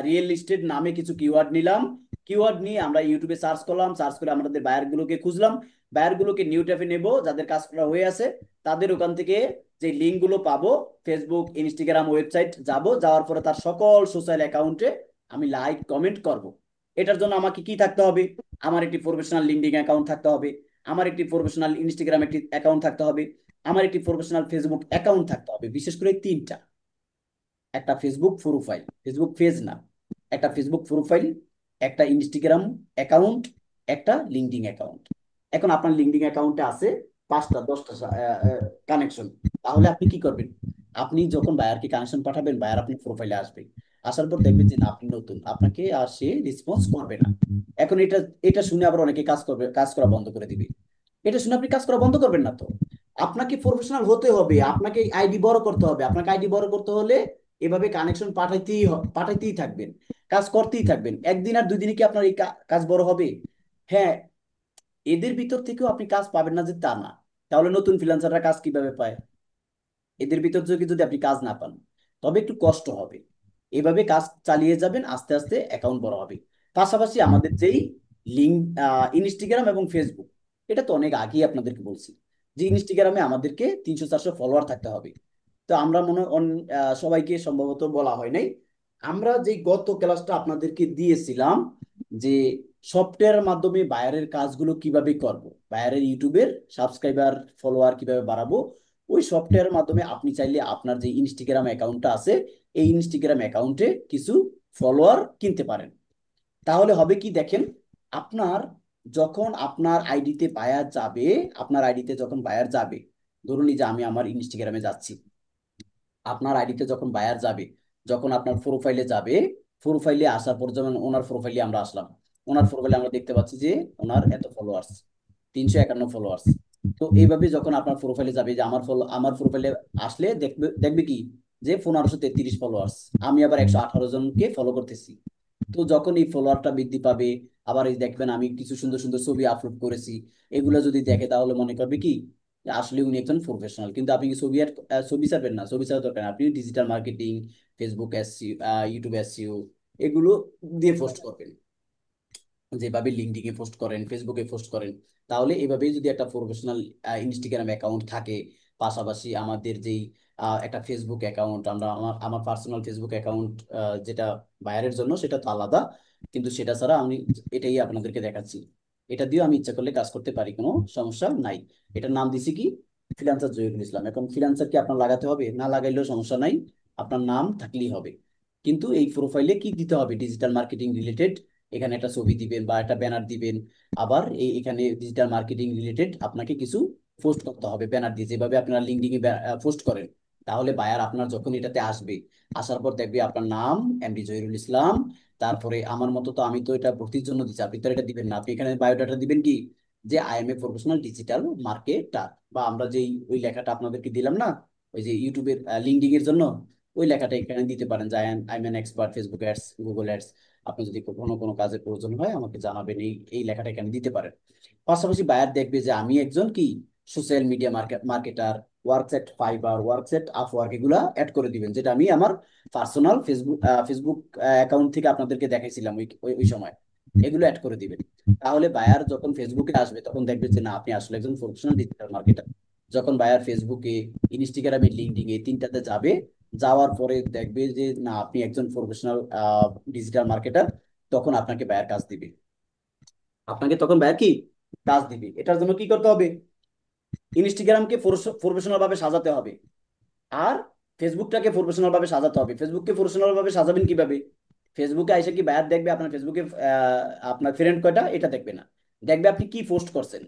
রিয়েল এস্টেট নামে কিছু কিওয়ার্ড নিলাম। কিওয়ার্ড নিয়ে আমরা ইউটিউবে সার্চ করলাম, সার্চ করে আমাদের বায়ার গুলোকে খুঁজলাম, বায়ার গুলোকে নিউ ট্যাবে নেব, যাদের কাজ করা হয়ে আছে তাদের ওখান থেকে যে লিঙ্ক গুলো পাবো, ফেসবুক, ইনস্টাগ্রাম, ওয়েবসাইট যাব, যাওয়ার পরে তার সকল সোশ্যাল অ্যাকাউন্টে আমি লাইক কমেন্ট করব। এটার জন্য আমাকে কি থাকতে হবে? আমার একটি প্রফেশনাল লিঙ্কডিন অ্যাকাউন্ট থাকতে হবে, আমার একটি প্রফেশনাল ইনস্টাগ্রাম একটি অ্যাকাউন্ট থাকতে হবে, আমার একটি প্রফেশনাল ফেসবুক অ্যাকাউন্ট থাকতে হবে, বিশেষ করে তিনটা। একটা ফেসবুক প্রোফাইল, ফেসবুক পেজ না, একটা ফেসবুক প্রোফাইল, একটা ইনস্টাগ্রাম অ্যাকাউন্ট, একটা লিঙ্কডিন অ্যাকাউন্ট। এখন আপনার লিঙ্কডিন অ্যাকাউন্টে আছে 5টা 10টা কানেকশন, তাহলে আপনি কি করবেন? আপনি যখন বায়ারকে কানেকশন পাঠাবেন, বায়ার আপনার প্রোফাইলে আসবে, আসার পর দেখবেন যে না, আপনি নতুন, আপনাকে আর সে রেসপন্স করবে না। এখন এটা এটা শুনে আবার অনেকে কাজ করবে, কাজ করা বন্ধ করে দিবে। এটা শুনে আপনি কাজ করা বন্ধ করবেন না তো। আপনাকে প্রফেশনাল হতে হবে, আপনাকে আইডি বড় করতে হবে। আপনাকে আইডি বড় করতে হলে এভাবে কানেকশন পাঠাইতেই থাকবেন, কাজ করতেই থাকবেন। একদিন আর 2 দিনে কি আপনার এই কাজ বড় হবে? হ্যাঁ, এদের ভিতর থেকেও আপনি কাজ পাবেন না যে তা না। তাহলে নতুন ফ্রিল্যান্সাররা কাজ কিভাবে পায়? এদের ভিতর থেকে যদি আপনি কাজ না পান, তবে একটু কষ্ট হবে। এভাবে কাজ চালিয়ে যাবেন, আস্তে আস্তে অ্যাকাউন্ট বড় হবে। পাশাপাশি আমাদের যেই লিঙ্ক, ইনস্টাগ্রাম এবং ফেসবুক, এটা তো অনেক আগেই আপনাদেরকে বলছি যে ইনস্টাগ্রামে আমাদেরকে 300-400 ফলোয়ার থাকতে হবে। তো আমরা মনে হয় সবাইকে সম্ভবত বলা হয় নাই, আমরা যে গত ক্লাসটা আপনাদেরকে দিয়েছিলাম যে সফটওয়্যারের মাধ্যমে বায়ারের কাজগুলো কিভাবে করব, বায়ারের ইউটিউবের সাবস্ক্রাইবার ফলোয়ার কিভাবে বাড়াবো, ওই সফটওয়্যারের মাধ্যমে আপনি চাইলে আপনার যে ইনস্টাগ্রাম অ্যাকাউন্টটা আছে, এই ইনস্টাগ্রাম অ্যাকাউন্টে কিছু ফলোয়ার কিনতে পারেন। তাহলে হবে কি দেখেন, আপনার যখন আপনার আইডিতে বায়ার যাবে, আপনার আইডিতে যখন বায়ার যাবে, ধরুন এই যে আমি আমার ইনস্টাগ্রামে যাচ্ছি, আপনার আইডিতে যখন বায়ার যাবে, যখন আপনার প্রোফাইলে যাবে, প্রোফাইলে আসার পর যেমন ওনার প্রোফাইলে আমরা আসলাম, ওনার প্রোফাইলে আমরা দেখতে পাচ্ছি যে ওনার এত ফলোয়ার্স, 351 ফলোয়ার্স। তো এইভাবে যখন আপনার প্রোফাইলে যাবে, যে আমার প্রোফাইলে আসলে দেখবে দেখবে কি যে 1533 ফলোয়ার্স, আমি আবার 118 জনকে ফলো করতেছি। তো যখন এই ফলোয়ারটা বৃদ্ধি পাবে, আবার এই দেখবেন আমি কিছু সুন্দর সুন্দর ছবি আপলোড করেছি, এগুলো যদি দেখে তাহলে মনে করবে কি যে আসলে উনি একজন প্রফেশনাল। কিন্তু আপনি কি ছবি ছাড়বেন না? ছবি ছাড়া দরকার নেই। আপনি digital marketing, Facebook SEO, YouTube SEO, এগুলো দিয়ে পোস্ট করবেন, যেভাবে লিঙ্কডিনে পোস্ট করেন, ফেসবুকে পোস্ট করেন। তাহলে এভাবেই যদি একটা প্রফেশনাল ইনস্টাগ্রাম অ্যাকাউন্ট থাকে, পাশাপাশি আমাদের যেই একটা ফেসবুক অ্যাকাউন্ট, আমরা আমার আমার পার্সোনাল ফেসবুক অ্যাকাউন্ট যেটা বায়ারের জন্য, সেটা তো আলাদা, কিন্তু সেটা ছাড়া আমি এটাই আপনাদেরকে দেখাচ্ছি। এটা দিয়েও আমি ইচ্ছা করলে কাজ করতে পারি, কোনো সমস্যা নাই। এটার নাম দিছি কি, ফ্রিল্যান্সার জহিরুল ইসলাম। এখন ফ্রিল্যান্সার কি আপনার লাগাতে হবে? না লাগাইলেও সমস্যা নাই, আপনার নাম থাকলেই হবে। কিন্তু এই প্রোফাইলে কি দিতে হবে? ডিজিটাল মার্কেটিং রিলেটেড এখানে একটা ছবি দিবেন বা একটা ব্যানার দিবেন। আবার এখানে ডিজিটাল মার্কেটিং রিলেটেড আপনাকে কিছু পোস্ট করতে হবে ব্যানার দিয়ে, যেভাবে আপনারা লিঙ্কডিনে পোস্ট করেন। তাহলে বায়ার আপনার যখন এটাতে আসবে, আসার পর দেখবে আপনার নাম এমডি জহিরুল ইসলাম, তারপরে আমার মতো তো আমি তো এটা ভর্তির জন্য দিচ্ছি, আপনি তো এটা দিবেন না, আপনি এখানে বায়োডাটা দিবেন কি যে I M a professional digital marketer, বা আমরা যেই ওই লেখাটা আপনাদেরকে দিলাম না, ওই যে ইউটিউবের লিঙ্কডিং এর জন্য, ওই লেখাটা এখানে দিতে পারেন যে I am N expert Facebook ads, Google ads. আপনি যদি কোনো কোনো কাজের প্রয়োজন হয় আমাকে জানাবেন, এই এই লেখাটা এখানে দিতে পারেন। পাশাপাশি বায়ার দেখবে যে আমি একজন কি সোশ্যাল মিডিয়া মার্কেটার, ওয়ার্কসেট ফাইবার, ওয়ার্কসেট আপওয়ার্ক, এগুলা অ্যাড করে দিবেন, যেটা আমি আমার পার্সোনাল ফেসবুক অ্যাকাউন্ট থেকে আপনাদেরকে দেখাইছিলাম ওই ওই ওই সময়। এগুলো অ্যাড করে দিবেন। তাহলে বায়ার যখন ফেসবুকে আসবে, তখন দেখবে যে না, আপনি আসলে একজন প্রফেশনাল ডিজিটাল মার্কেটার। যখন বায়ার ফেসবুকে, ইনস্টাগ্রামে, লিঙ্কডিন এই তিনটাতে যাবে, যাওয়ার পরে দেখবে যে না, আপনি একজন প্রফেশনাল ডিজিটাল মার্কেটার, তখন আপনাকে বায়ার কাজ দিবে। আপনাকে তখন বায়ার কি কাজ দিবে। এটার জন্য কি করতে হবে? ইনস্টাগ্রামকে প্রফেশনাল ভাবে সাজাতে হবে, আর ফেসবুকটাকে প্রফেশনাল ভাবে সাজাতে হবে। ফেসবুককে প্রফেশনাল ভাবে সাজাবেন কিভাবে? ফেসবুকে আইসা কি বায়ার দেখবে আপনার ফেসবুকে আপনার ফ্রেন্ড কয়টা, এটা দেখবে না, দেখবে আপনি কি পোস্ট করছেন।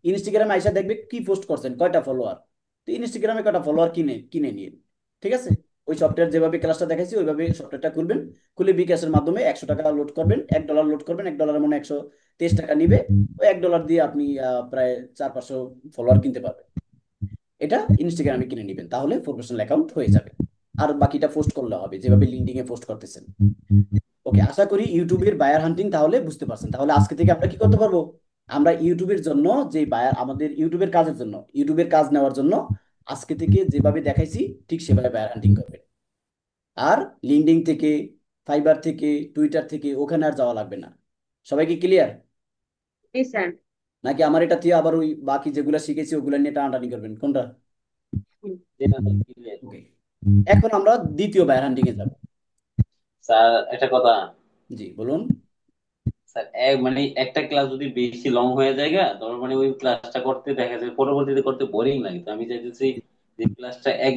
ইনস্টাগ্রামে আইসা দেখবে কি পোস্ট করছেন, কয়টা ফলোয়ার। তো ইনস্টাগ্রামে কয়টা ফলোয়ার কিনে কিনে নিন, ঠিক আছে? ওই সফটওয়্যার যেভাবে ক্লাসটা দেখাইছি ওইভাবে সফটওয়্যারটা খুলবেন, খুলে বিকাশের মাধ্যমে 100 টাকা লোড করবেন, $1 লোড করবেন, $1 মানে 123 টাকা নিবে। ওই $1 দিয়ে আপনি প্রায় 400-500 ফলোয়ার কিনতে পারবেন। এটা ইনস্টাগ্রামে কিনে নেবেন, তাহলে প্রফেশনাল অ্যাকাউন্ট হয়ে যাবে। আর বাকিটা পোস্ট করলে হবে যেভাবে লিঙ্কডিন এ পোস্ট করতেছেন। ওকে, আশা করি ইউটিউবের বায়ার হান্টিং তাহলে বুঝতে পারছেন। তাহলে আজকে থেকে আমরা কি করতে পারবো? আমরা ইউটিউবের জন্য যে বায়ার, আমাদের ইউটিউবের কাজের জন্য, ইউটিউবের কাজ নেওয়ার জন্য আজকে থেকে যেভাবে দেখাইছি ঠিক সেভাবে বায়ার হান্টিং করবেন। আর লিঙ্কডিন থেকে, ফাইবার থেকে, টুইটার থেকে ওখানে আর যাওয়া লাগবে না। সবাই কি ক্লিয়ার? জি স্যার। নাকি আমার এটা দিয়ে আবার ওই বাকি যেগুলো শিখেছি ওগুলা নিয়ে টানাটানি করবেন, কোনটা? যেটা ক্লিয়ার। ওকে, এখন আমরা দ্বিতীয় বায়ার হান্টিং এ যাব। স্যার একটা কথা, জি বলুন। স্যার মানে একটা ক্লাস যদি বেশি লং হয়ে যায় তখন মানে ওই ক্লাসটা করতে দেখা যায় পরবর্তীতে করতে বোরিং লাগে। তো আমি চাইতেছি যে ক্লাসটা এক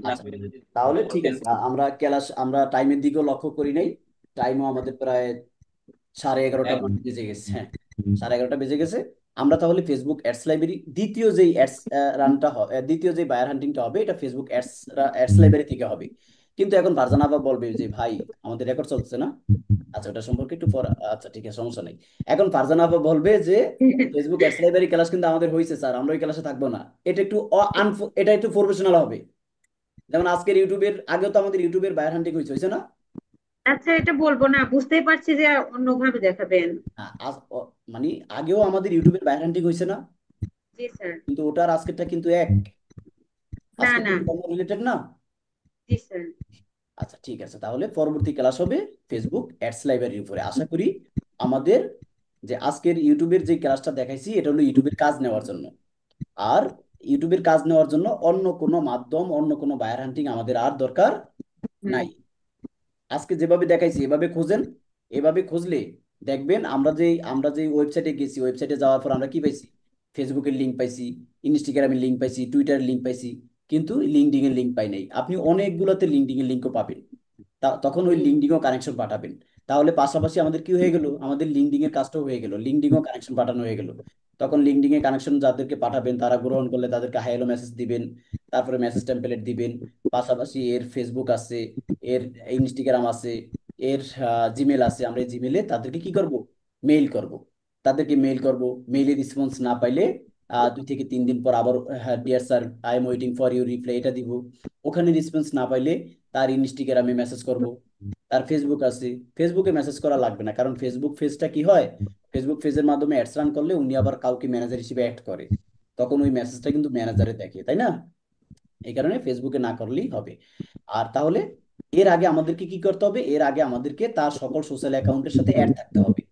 না আচ্ছা, করে যদি তাহলে ঠিক করতেন। আছে, আমরা ক্লাস আমরা টাইমের দিকেও লক্ষ্য করি নাই। টাইমও আমাদের প্রায় 11:30 এক- বেজে গেছে। হ্যাঁ, 11:30 বেজে গেছে। আমরা তাহলে ফেসবুক অ্যাডস লাইব্রেরি দ্বিতীয় যেই অ্যাডস রানটা হবে, দ্বিতীয় যে বায়ার হান্টিংটা হবে, এটা ফেসবুক অ্যাডস অ্যাডস লাইব্রেরি থেকে হবে। কিন্তু এখন ফারজানা আবার বলবে যে ভাই আমাদের রেকর্ড চলছে না। আচ্ছা, ওটা সম্পর্কে একটু পর, আচ্ছা ঠিক আছে, সমস্যা নেই। এখন ফারজানা আবার বলবে যে ফেসবুক অ্যাডস লাইব্রেরি ক্লাস কিন্তু আমাদের হয়েছে স্যার, আমরা ওই ক্লাসে থাকবো না। এটা একটু এটা একটু প্রফেশনাল হবে। যেমন আজকের ইউটিউবের আগেও তো আমাদের ইউটিউবের বায়ার হান্টিং হয়েছে না? আচ্ছা, এটা বলবো না, বুঝতেই পারছি যে অন্যভাবে দেখাবেন। মানে আগেও আমাদের ইউটিউবের বায়ার হান্টিং হয়েছে না? জি স্যার। কিন্তু ওটার আজকেরটা কিন্তু এক, না আজকে না। কিন্তু রিলেটেড না। জি স্যার। আচ্ছা ঠিক আছে, তাহলে পরবর্তী ক্লাস হবে ফেসবুক অ্যাডস লাইব্রেরির উপরে। আশা করি আমাদের যে আজকের ইউটিউবের যে ক্লাসটা দেখাইছি এটা হলো ইউটিউবের কাজ নেওয়ার জন্য। আর ইউটিউবের কাজ নেওয়ার জন্য অন্য কোনো মাধ্যম, অন্য কোনো বায়ার হান্টিং আমাদের আর দরকার হুম। নাই। আজকে যেভাবে দেখাইছি এভাবে খোঁজেন। এভাবে খুঁজলে দেখবেন আমরা যে ওয়েবসাইটে গেছি, ওয়েবসাইটে যাওয়ার পর আমরা কি পাইছি? ফেসবুকের লিঙ্ক পাইছি, ইনস্টাগ্রামের লিঙ্ক পাইছি, টুইটারের লিঙ্ক পাইছি, কিন্তু লিঙ্কডিন এর লিঙ্ক পাই নাই। আপনি অনেকগুলোতে লিঙ্কডিন এর লিঙ্কও পাবেন। তখন ওই লিঙ্কডিনও কানেকশন পাঠাবেন। তাহলে পাশাপাশি আমাদের কি হয়ে গেল, আমাদের লিঙ্কডিন এর কাজটাও হয়ে গেল, লিঙ্কডিনও কানেকশন পাঠানো হয়ে গেল। তখন লিঙ্কডিন এর কানেকশন যাদেরকে পাঠাবেন তারা গ্রহণ করলে তাদেরকে হাই হ্যালো মেসেজ দিবেন, তারপরে মেসেজ টেমপ্লেট দিবেন। পাশাপাশি এর ফেসবুক আছে, এর ইনস্টাগ্রাম আছে, এর জিমেল আছে। আমরা এই জিমেলে তাদেরকে কি করব? মেইল করব। তাদেরকে মেইল করব। মেইলে রেসপন্স না পাইলে 2 থেকে 3 দিন পর আবার, হ্যাঁ dear sir I am waiting for your reply, এটা দিব। ওখানে রেসপন্স না পাইলে তার ইনস্টাগ্রামে মেসেজ করব। তার ফেসবুক আছে, ফেসবুকে মেসেজ করা লাগবে না, কারণ ফেসবুক পেজটা কি হয়, ফেসবুক পেজের মাধ্যমে অ্যাডস রান করলে উনি আবার কাউকে ম্যানেজার হিসেবে অ্যাড করে। তখন ওই মেসেজটা কিন্তু ম্যানেজারে দেখে, তাই না? এই কারণে ফেসবুকে না করলেই হবে। আর তাহলে এর আগে আমাদেরকে কি করতে হবে? এর আগে আমাদেরকে তার সকল সোশ্যাল অ্যাকাউন্টের সাথে অ্যাড থাকতে হবে।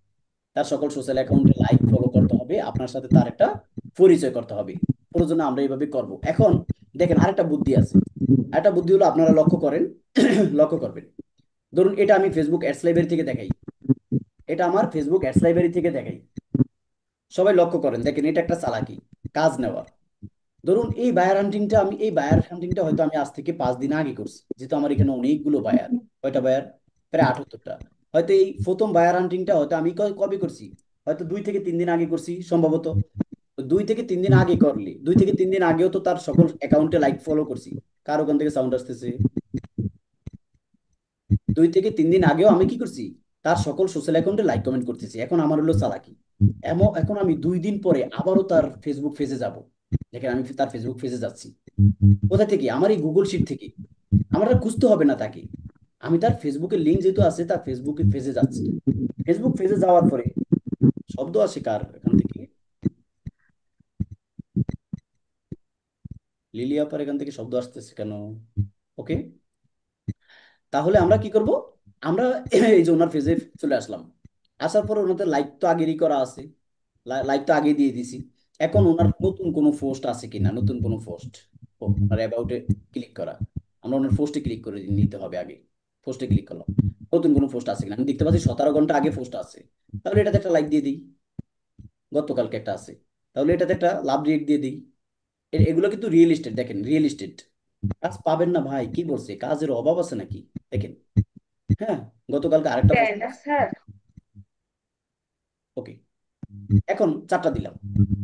তার সকল সোশ্যাল অ্যাকাউন্টে লাইক ফলো করতে হবে, আপনার সাথে তার একটা পরিচয় করতে হবে। প্রয়োজনে আমরা এইভাবে করব। এখন দেখেন আরেকটা বুদ্ধি আছে। আরেকটা বুদ্ধি হলো, আপনারা লক্ষ্য করেন, লক্ষ্য করবেন। ধরুন এটা আমি ফেসবুক অ্যাডস লাইব্রেরি থেকে দেখাই, এটা আমার ফেসবুক অ্যাডস লাইব্রেরি থেকে দেখাই। সবাই লক্ষ্য করেন, দেখেন এটা একটা চালাকি, কাজ নেওয়ার। ধরুন এই বায়ার হান্টিংটা হয়তো আমি আজ থেকে 5 দিন আগে করছি, যেহেতু আমার এখানে অনেকগুলো বায়ার। কয়টা বায়ার? প্রায় 78টা। হয়তো এই প্রথম বায়ার হান্টিংটা হয়তো আমি কবে করছি? হয়তো 2 থেকে 3 দিন আগে করছি সম্ভবত। তো 2 থেকে 3 দিন আগে করলে 2 থেকে 3 দিন আগেও তো তার সকল অ্যাকাউন্টে লাইক ফলো করছি। কার ওখান থেকে সাউন্ড আসতেছে? 2 থেকে 3 দিন আগেও আমি কি করছি? তার সকল সোশ্যাল অ্যাকাউন্টে লাইক কমেন্ট করতেছি। এখন আমার হলো চালাকি, এখন আমি 2 দিন পরে আবারও তার ফেসবুক পেজে যাব। দেখেন আমি তার ফেসবুক পেজে যাচ্ছি। কোথা থেকে? আমার এই গুগল শিট থেকে। আমার আর খুঁজতে হবে না তাকে। আমি তার ফেসবুকের লিঙ্ক যেহেতু আছে, তার ফেসবুকে পেজে যাচ্ছি। ফেসবুক পেজে যাওয়ার পরে শব্দ আসে কার এখান থেকে? লিলি আপার এখান থেকে শব্দ আসতেছে কেন? ওকে, তাহলে আমরা কি করব? আমরা এই যে ওনার পেজে চলে আসলাম। আসার পরে ওনাদের লাইক তো আগেরই করা আছে, লাইক তো আগে দিয়ে দিছি। এখন ওনার নতুন কোনো পোস্ট আছে কিনা, নতুন কোনো পোস্ট, ওনার অ্যাবাউটে ক্লিক করা। আমরা ওনার পোস্টে ক্লিক করে নিতে হবে আগে। পোস্টে ক্লিক করলাম, নতুন কোনো পোস্ট আছে কিনা আমি দেখতে পাচ্ছি, 17 ঘন্টা আগে পোস্ট আছে। তাহলে এটাতে একটা লাইক দিয়ে দিই। গতকালকে একটা আছে, তাহলে এটাতে একটা লাভ রেট দিয়ে দিই। এগুলো কিন্তু রিয়েল এস্টেট, দেখেন রিয়েল এস্টেট। কাজ পাবেন না ভাই, কি বলছে, কাজের অভাব আছে নাকি? দেখেন, হ্যাঁ, গতকালকে আরেকটা তাই পোস্ট। না স্যার? ওকে, এখন 4টা দিলাম,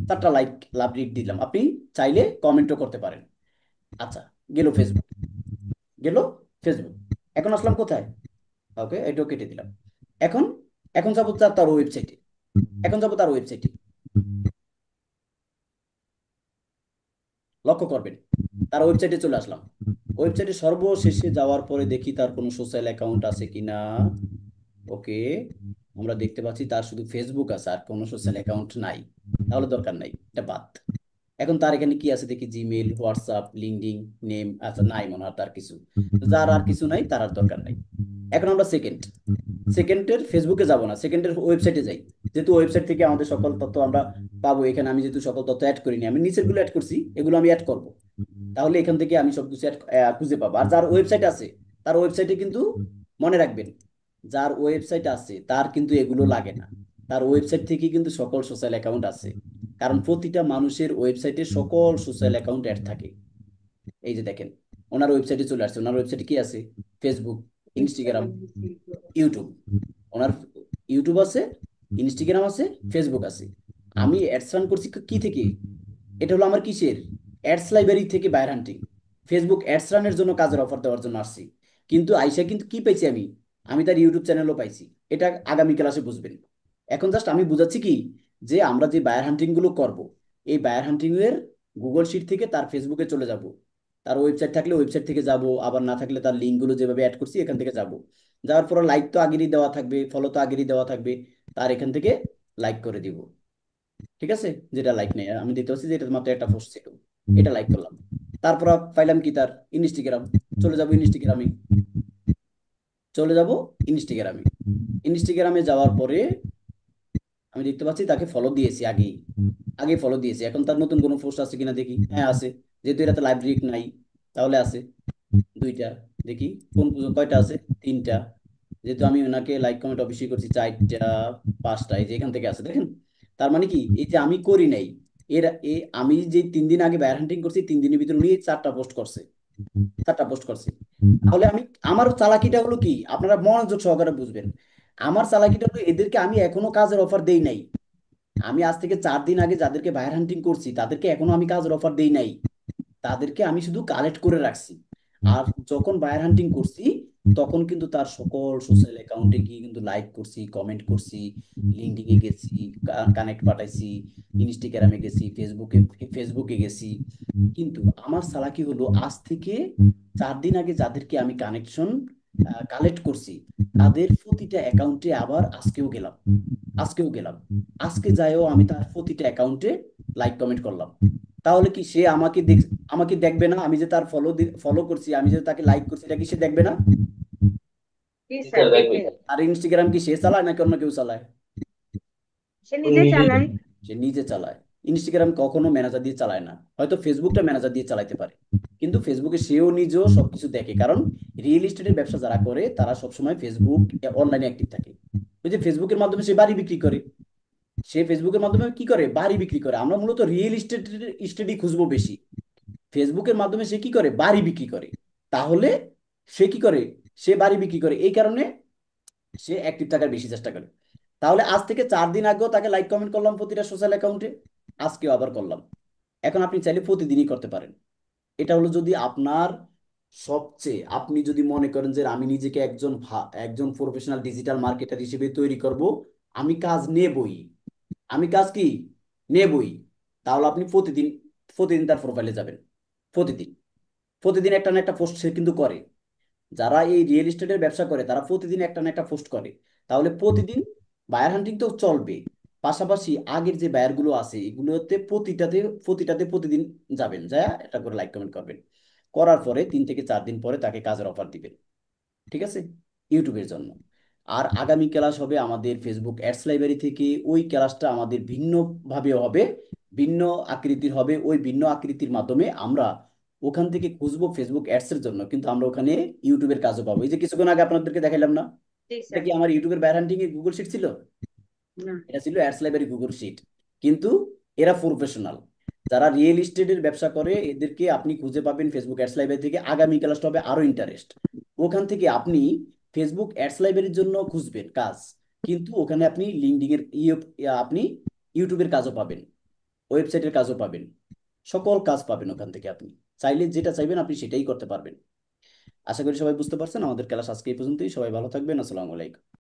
4টা লাইক লাভ রেট দিলাম। আপনি চাইলে কমেন্টও করতে পারেন। আচ্ছা, গেল ফেসবুক, গেল ফেসবুক। এখন আসলাম কোথায়? ওকে, এটাও কেটে দিলাম। এখন এখন যাবো তার ওয়েবসাইটে। এখন যাবো তার ওয়েবসাইটে। লক্ষ্য করবেন, তার ওয়েবসাইটে চলে আসলাম। ওয়েবসাইটে সর্বশেষে যাওয়ার পরে দেখি তার কোনো সোশ্যাল অ্যাকাউন্ট আছে কিনা। ওকে, আমরা দেখতে পাচ্ছি তার শুধু ফেসবুক আছে, আর কোনো সোশ্যাল অ্যাকাউন্ট নাই। তাহলে দরকার নাই, এটা বাদ। এখন তার এখানে কি আছে দেখি, জিমেল, হোয়াটসঅ্যাপ, লিঙ্কডিন, নেম, আচ্ছা নাই মনে হয় তার কিছু। তো যার আর কিছু নাই তার আর দরকার নাই। এখন আমরা সেকেন্ডের ফেসবুকে যাব না, সেকেন্ডের ওয়েবসাইটে যাই। যেহেতু ওয়েবসাইট থেকে আমাদের সকল তথ্য আমরা পাবো, এখানে আমি যেহেতু সকল তথ্য অ্যাড করিনি, আমি নিচের গুলো অ্যাড করছি, এগুলো আমি অ্যাড করব। তাহলে এখান থেকে আমি সবকিছু খুঁজে পাবো। আর যার ওয়েবসাইট আছে তার ওয়েবসাইটে কিন্তু, মনে রাখবেন, যার ওয়েবসাইট আছে তার কিন্তু এগুলো লাগে না। তার ওয়েবসাইট থেকে কিন্তু সকল সোশ্যাল অ্যাকাউন্ট আছে, কারণ প্রতিটা মানুষের ওয়েবসাইটে সকল সোশ্যাল অ্যাকাউন্ট অ্যাড থাকে। এই যে দেখেন, ওনার ওয়েবসাইটে চলে আসছে। ওনার ওয়েবসাইটে কি আছে? Facebook, Instagram, Instagram, YouTube. ওনার ইউটিউব আছে, ইনস্টাগ্রাম আছে, ফেসবুক আছে। আমি অ্যাডস রান করছি কি থেকে? এটা হলো আমার কিসের? অ্যাডস লাইব্রেরি থেকে বায়ার হান্টিং। ফেসবুক অ্যাডস রানের জন্য কাজের অফার দেওয়ার জন্য আসছি। কিন্তু আইসা কিন্তু কি পাইছি আমি? আমি তার ইউটিউব চ্যানেলও পাইছি। এটা আগামী ক্লাসে বুঝবেন। এখন জাস্ট আমি বুঝাচ্ছি কি, যে আমরা যে বায়ার হান্টিং গুলো করব, এই বায়ার হান্টিং এর গুগল শিট থেকে তার ফেসবুকে চলে যাব। তার ওয়েবসাইট থাকলে ওয়েবসাইট থেকে যাব, আবার না থাকলে তার লিঙ্ক গুলো যেভাবে অ্যাড করছি এখান থেকে যাব। যাওয়ার পর লাইক তো আগেরই দেওয়া থাকবে, ফলো তো আগেরই দেওয়া থাকবে, তার এখান থেকে লাইক করে দিব। ঠিক আছে? যেটা লাইক নেই, আমি দেখতে পাচ্ছি যে এটা মাত্র একটা পোস্ট ছিল, এটা লাইক করলাম। তারপর পাইলাম কি, তার ইনস্টাগ্রাম। চলে যাব ইনস্টাগ্রামে, চলে যাব ইনস্টাগ্রামে। ইনস্টাগ্রামে যাওয়ার পরে আমি দেখতে পাচ্ছি তাকে ফলো দিয়েছি আগেই, আগে ফলো দিয়েছি। এখন তার নতুন কোনো পোস্ট আছে কিনা দেখি। হ্যাঁ আছে, যেহেতু এটাতে লাইব্রেরি নাই, তাহলে আছে দুইটা। দেখি কোন কয়টা আছে, তিনটা। যেহেতু আমি ওনাকে লাইক কমেন্ট অবশ্যই করছি চারটা, পাঁচটা, এই যে এখান থেকে আছে দেখেন। তার মানে কি, এই যে আমি করি নাই, আমি যে 3 দিন আগে বায়ার হান্টিং করছি, 3 দিনের ভিতরে উনি চারটা পোস্ট করছে, চারটা পোস্ট করছে। তাহলে আমি, আমার চালাকিটা হলো কি, আপনারা মনোযোগ সহকারে বুঝবেন। আমার চালাকিটা হলো, এদেরকে আমি এখনো কাজের অফার দেই নাই। আমি আজ থেকে 4 দিন আগে যাদেরকে বায়ার হান্টিং করছি তাদেরকে এখনো আমি কাজের অফার দেই নাই। তাদেরকে আমি শুধু কালেক্ট করে রাখছি। আর যখন বায়ার হান্টিং করছি, তখন কিন্তু তার সকল সোশ্যাল অ্যাকাউন্টে গিয়ে কিন্তু লাইক করছি, কমেন্ট করছি, লিঙ্কডিনে গেছি, কানেক্ট পাঠাইছি, ইনস্টাগ্রামে গেছি, ফেসবুকে গেছি। কিন্তু আমার চালাকি হলো, আজ থেকে 4 দিন আগে যাদেরকে আমি কানেকশন কালেক্ট করছি, তাদের প্রতিটা অ্যাকাউন্টে আবার আজকেও গেলাম। আজকে যাইও আমি তার প্রতিটা অ্যাকাউন্টে লাইক কমেন্ট করলাম। তাহলে কি সে আমাকে দেখবে না? আমি যে তার ফলো করছি, আমি যে তাকে লাইক করছি, এটা কি সে দেখবে না? জি জি স্যার, স্যার, দেখবে। দেখবেন। আর ইনস্টাগ্রাম কি সে চালায় নাকি অন্য কেউ চালায়? সে ও নিজে নিজেই চালায়। সে নিজে চালায়। ইনস্টাগ্রাম কখনো ম্যানেজার দিয়ে চালায় না, হয়তো ফেসবুকটা ম্যানেজার দিয়ে চালাতে পারে, কিন্তু ফেসবুকে সেও নিজেও সবকিছু দেখে। কারণ রিয়েল এস্টেটের ব্যবসা যারা করে তারা সবসময় ফেসবুক অনলাইনে অ্যাক্টিভ থাকে। ওই যে ফেসবুকের মাধ্যমে সে বাড়ি বিক্রি করে, সে ফেসবুকের মাধ্যমে কি করে, বাড়ি বিক্রি করে। আমরা মূলত রিয়েল এস্টেটই খুঁজবো বেশি। ফেসবুকের মাধ্যমে সে কি করে, বাড়ি বিক্রি করে। তাহলে সে কি করে, সে বাড়ি বিক্রি করে, এই কারণে সে অ্যাক্টিভ থাকার বেশি চেষ্টা করে। তাহলে আজ থেকে 4 দিন আগেও তাকে লাইক কমেন্ট করলাম প্রতিটা সোশ্যাল অ্যাকাউন্টে, আজকেও আবার করলাম। এখন আপনি চাইলে প্রতিদিনই করতে পারেন। এটা হলো যদি আপনার সবচেয়ে, আপনি যদি মনে করেন যে আমি নিজেকে একজন প্রফেশনাল ডিজিটাল মার্কেটার হিসেবে তৈরি করব, আমি কাজ নেবই, আমি কাজ কি নেবই, তাহলে আপনি প্রতিদিন প্রতিদিন তার প্রোফাইলে যাবেন। প্রতিদিন প্রতিদিন একটা না একটা পোস্ট সে কিন্তু করে। যারা এই রিয়েল এস্টেটের ব্যবসা করে তারা প্রতিদিন একটা না একটা পোস্ট করে। তাহলে প্রতিদিন বায়ার হান্টিং তো চলবে, পাশাপাশি আগের যে বায়ার গুলো আছে এগুলোতে প্রতিটাতে প্রতিটাতে প্রতিদিন যাবেন, যা এটা করে লাইক কমেন্ট করবেন। করার পরে 3 থেকে 4 দিন পরে তাকে কাজের অফার দিবেন। ঠিক আছে? ইউটিউবের জন্য। আর আগামী ক্লাস হবে আমাদের ফেসবুক অ্যাডস লাইব্রেরি থেকে। ওই ক্লাসটা আমাদের ভিন্ন ভাবে হবে, ভিন্ন আকৃতির হবে। ওই ভিন্ন আকৃতির মাধ্যমে আমরা ওখান থেকে খুঁজবো ফেসবুক অ্যাডস এর জন্য, কিন্তু আমরা ওখানে ইউটিউবের কাজও পাবো। এই যে কিছুক্ষণ আগে আপনাদেরকে দেখাইলাম না, জি এটা স্যার। কি আমার ইউটিউবের ব্যার হান্টিং এর গুগল শিট ছিল? না। এটা ছিল অ্যাডস লাইব্রেরি গুগল শিট। কিন্তু এরা প্রফেশনাল, যারা রিয়েল এস্টেটের ব্যবসা করে এদেরকে আপনি খুঁজে পাবেন ফেসবুক অ্যাডস লাইব্রেরি থেকে। আগামী ক্লাসটা হবে আরো ইন্টারেস্ট। ওখান থেকে আপনি ফেসবুক অ্যাডস লাইব্রেরির জন্য খুঁজবেন কাজ, কিন্তু ওখানে আপনি লিঙ্কডিন এর আপনি ইউটিউবের কাজও পাবেন, ওয়েবসাইটের কাজও পাবেন, সকল কাজ পাবেন ওখান থেকে। আপনি চাইলে যেটা চাইবেন আপনি সেটাই করতে পারবেন। আশা করি সবাই বুঝতে পারছেন। আমাদের ক্লাস আজকে এই পর্যন্তই। সবাই ভালো থাকবেন। আসসালামু আলাইকুম।